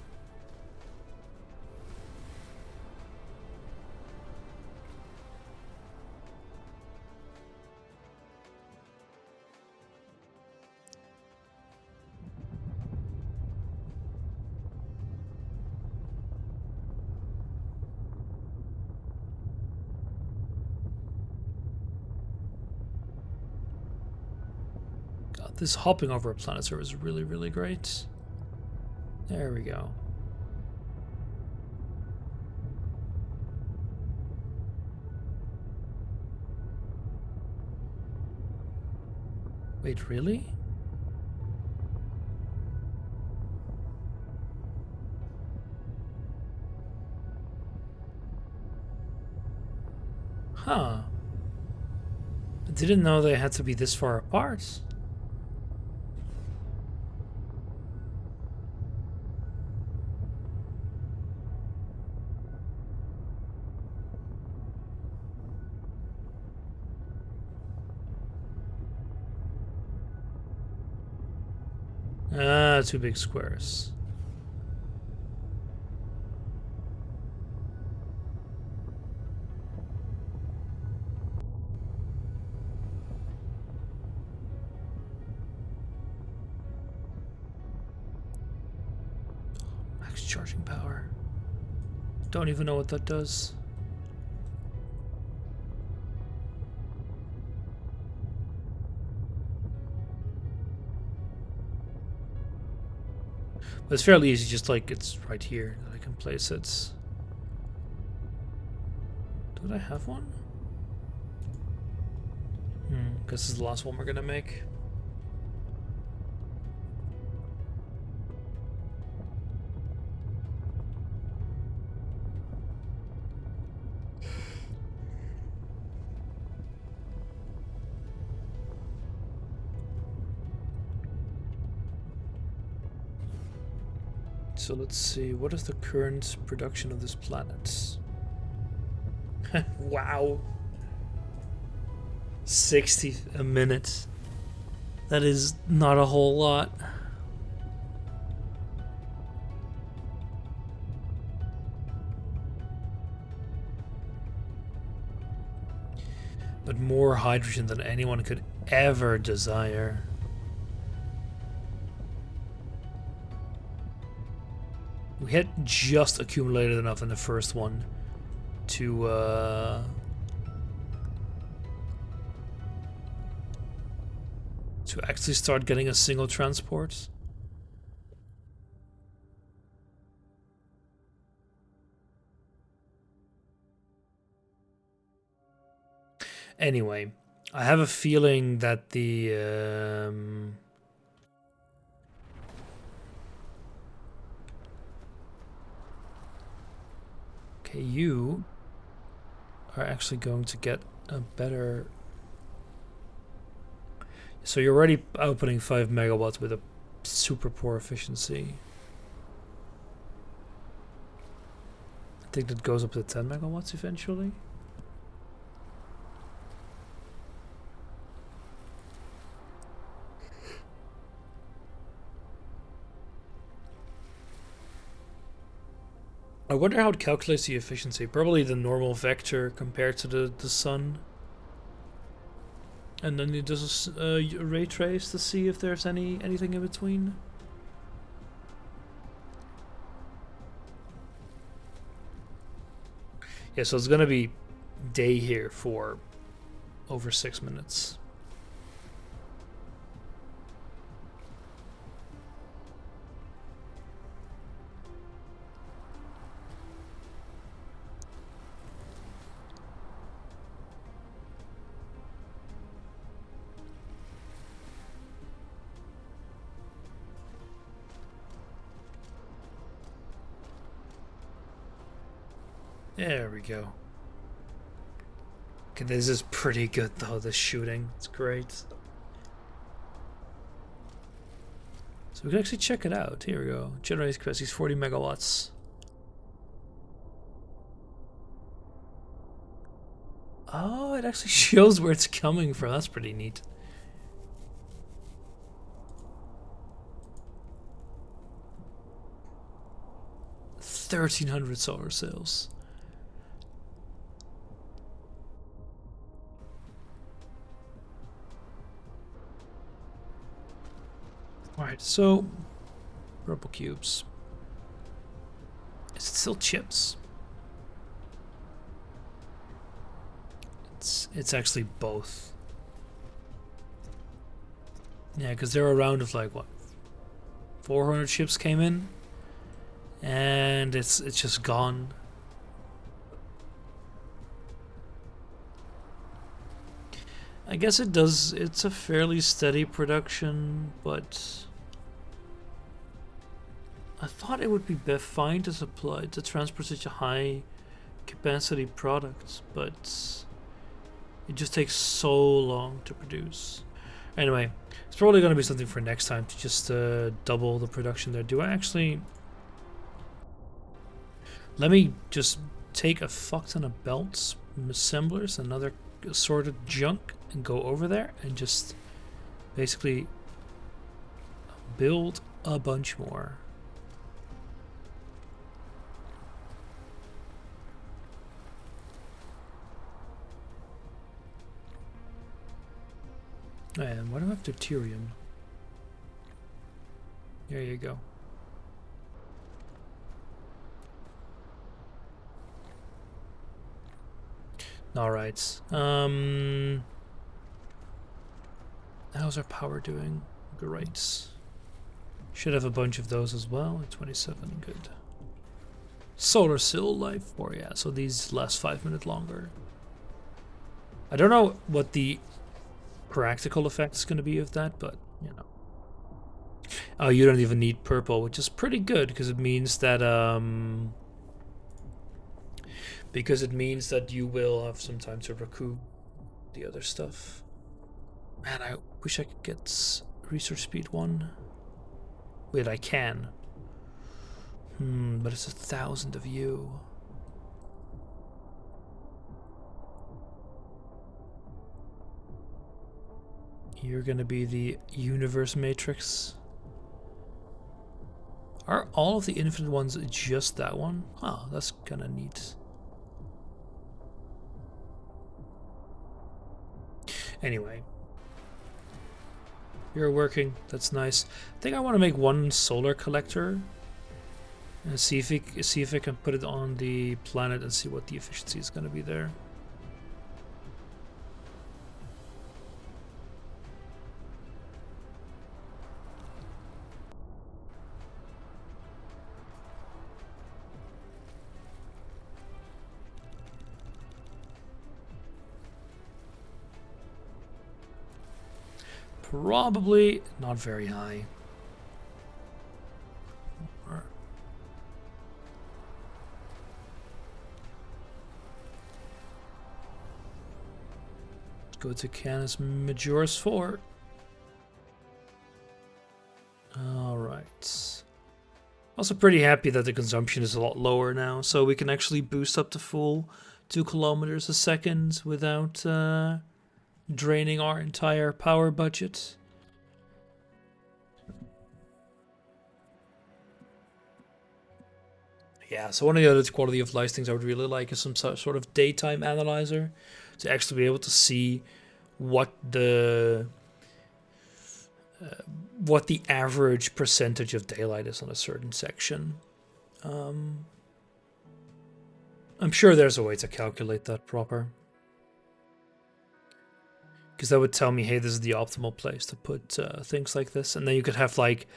This hopping over a planet server is really, really great. There we go. Wait, really? Huh. I didn't know they had to be this far apart. Ah, two big squares. Max charging power. Don't even know what that does. But it's fairly easy, just like it's right here that I can place it. Did I have one? Guess this is the last one we're gonna make. So let's see, what is the current production of this planet? Wow. 60 a minute. That is not a whole lot. But more hydrogen than anyone could ever desire. We had just accumulated enough in the first one to actually start getting a single transport. Anyway, I have a feeling that the okay, you are actually going to get a better. So you're already outputting 5 megawatts with a super poor efficiency. I think that goes up to 10 megawatts eventually. I wonder how it calculates the efficiency. Probably the normal vector compared to the sun. And then it does a ray trace to see if there's anything in between. Yeah, so it's gonna be day here for over 6 minutes. There we go. Okay, this is pretty good though, this shooting. It's great. So we can actually check it out. Here we go. Generates capacity is 40 megawatts. Oh, it actually shows where it's coming from. That's pretty neat. $1,300 solar cells. Alright, so purple cubes. Is it still chips? It's actually both. Yeah, because there were a round of like what, 400 chips came in, and it's just gone. I guess it does. It's a fairly steady production, but I thought it would be fine to transport such a high capacity product, but It just takes so long to produce. Anyway, it's probably going to be something for next time to just double the production there. Do I actually... Let me just take a fuck ton of belts, assemblers, and other assorted junk, and go over there and just basically build a bunch more. And why do I have deuterium? There you go. Alright. How's our power doing? Great. Should have a bunch of those as well. 27, good. Solar cell life 4, yeah. So these last 5 minutes longer. I don't know what the practical effect is going to be of that, but you know. Oh, you don't even need purple, which is pretty good because it means that you will have some time to recoup the other stuff. Man, I wish I could get research speed 1. Wait, I can. But it's 1,000 of you. You're gonna be the universe matrix. Are all of the infinite ones just that one? Oh, that's kinda neat. Anyway. You're working, that's nice. I think I want to make one solar collector and see if I can put it on the planet and see what the efficiency is gonna be there. Probably not very high. Let's go to Canis Majoris 4. Alright. Also pretty happy that the consumption is a lot lower now, so we can actually boost up to full 2 kilometers a second without draining our entire power budget. Yeah, so one of the other quality of life things I would really like is some sort of daytime analyzer to actually be able to see what the average percentage of daylight is on a certain section. I'm sure there's a way to calculate that proper. Because that would tell me, hey, this is the optimal place to put things like this. And then you could have like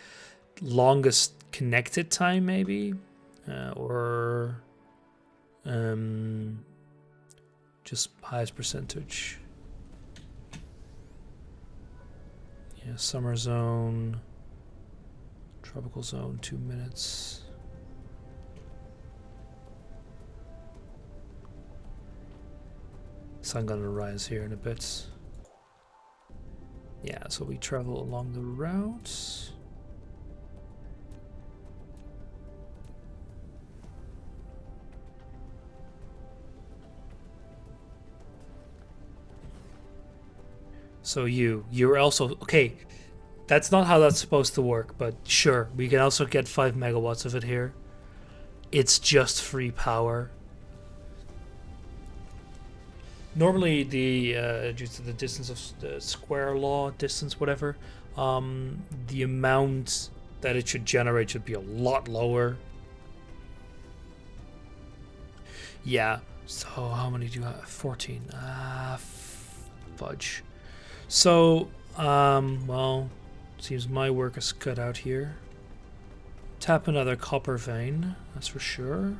longest connected time maybe. Or just highest percentage. Yeah, summer zone, tropical zone, 2 minutes. Sun gonna rise here in a bit. Yeah, so we travel along the route. So you're also, okay, that's not how that's supposed to work, but sure, we can also get 5 megawatts of it here. It's just free power. Normally, due to the distance of the square law, distance, whatever, the amount that it should generate should be a lot lower. Yeah, so how many do you have? 14. Fudge. So, well, seems my work is cut out here. Tap another copper vein, that's for sure.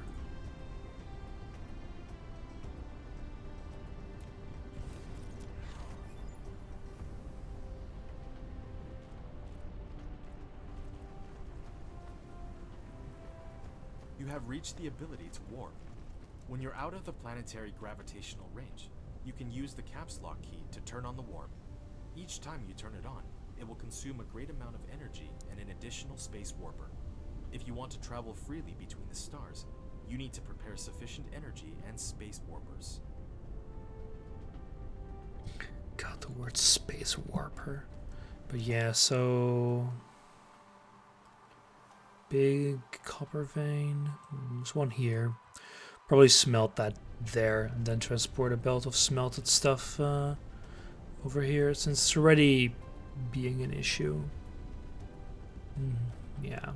You have reached the ability to warp. When you're out of the planetary gravitational range, You can use the caps lock key to turn on the warp. Each time you turn it on, it will consume a great amount of energy and an additional space warper. If you want to travel freely between the stars, you need to prepare sufficient energy and space warpers. God, the word space warper. But yeah, so big copper vein. There's one here. Probably smelt that there and then transport a belt of smelted stuff over here, since it's already being an issue. Yeah.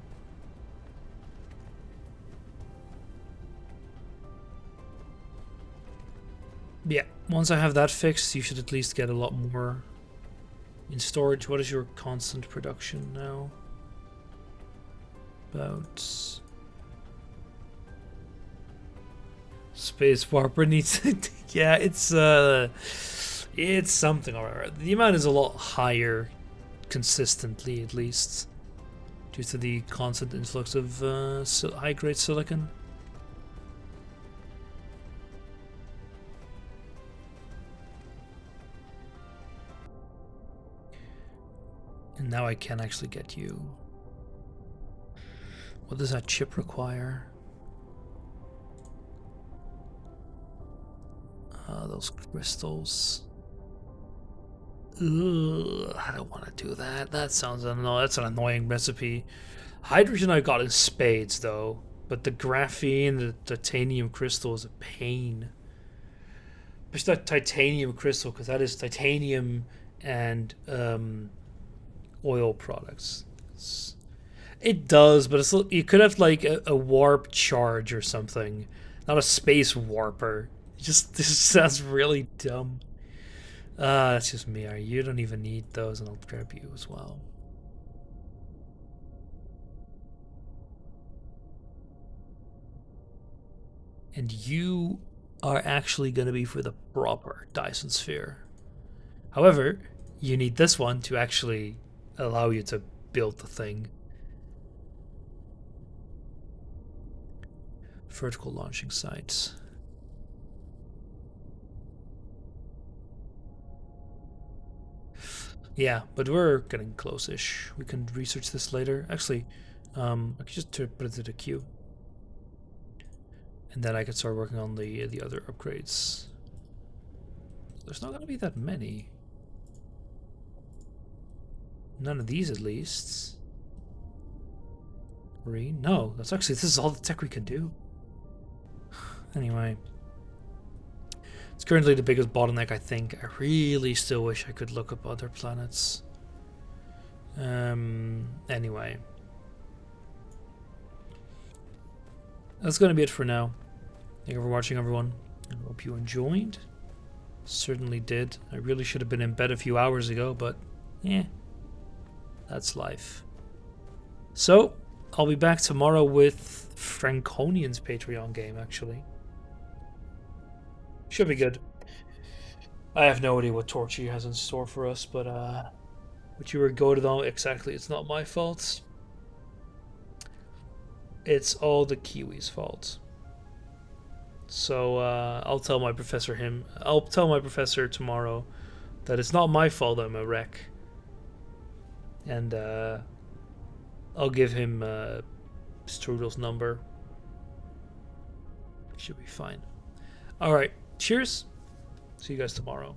Yeah, once I have that fixed, you should at least get a lot more in storage. What is your constant production now? About... Space Warper needs... yeah, it's something, alright. The amount is a lot higher, consistently at least, due to the constant influx of high-grade silicon. And now I can actually get you. What does that chip require? Those crystals. Ugh, I don't want to do that. That sounds annoying. That's an annoying recipe. Hydrogen I got in spades though, but the graphene, the titanium crystal is a pain. It's that titanium crystal because that is titanium and oil products. It does, but it's, you could have like a warp charge or something, not a space warper. This sounds really dumb. That's just me. You don't even need those, and I'll grab you as well. And you are actually going to be for the proper Dyson sphere. However, you need this one to actually allow you to build the thing. Vertical launching sites. Yeah, but we're getting close-ish. We can research this later. Actually, I could just put it to the queue. And then I can start working on the other upgrades. There's not going to be that many. None of these, at least. Green? No, this is all the tech we can do. Anyway. It's currently the biggest bottleneck, I think. I really still wish I could look up other planets. Anyway. That's going to be it for now. Thank you for watching, everyone. I hope you enjoyed. Certainly did. I really should have been in bed a few hours ago, but yeah, that's life. So, I'll be back tomorrow with Franconian's Patreon game, actually. Should be good. I have no idea what Torchy has in store for us, but what you were goaded on, exactly, it's not my fault. It's all the Kiwis' fault. So I'll tell my professor tomorrow that it's not my fault I'm a wreck. And I'll give him Strudel's number. Should be fine. Alright, cheers. See you guys tomorrow.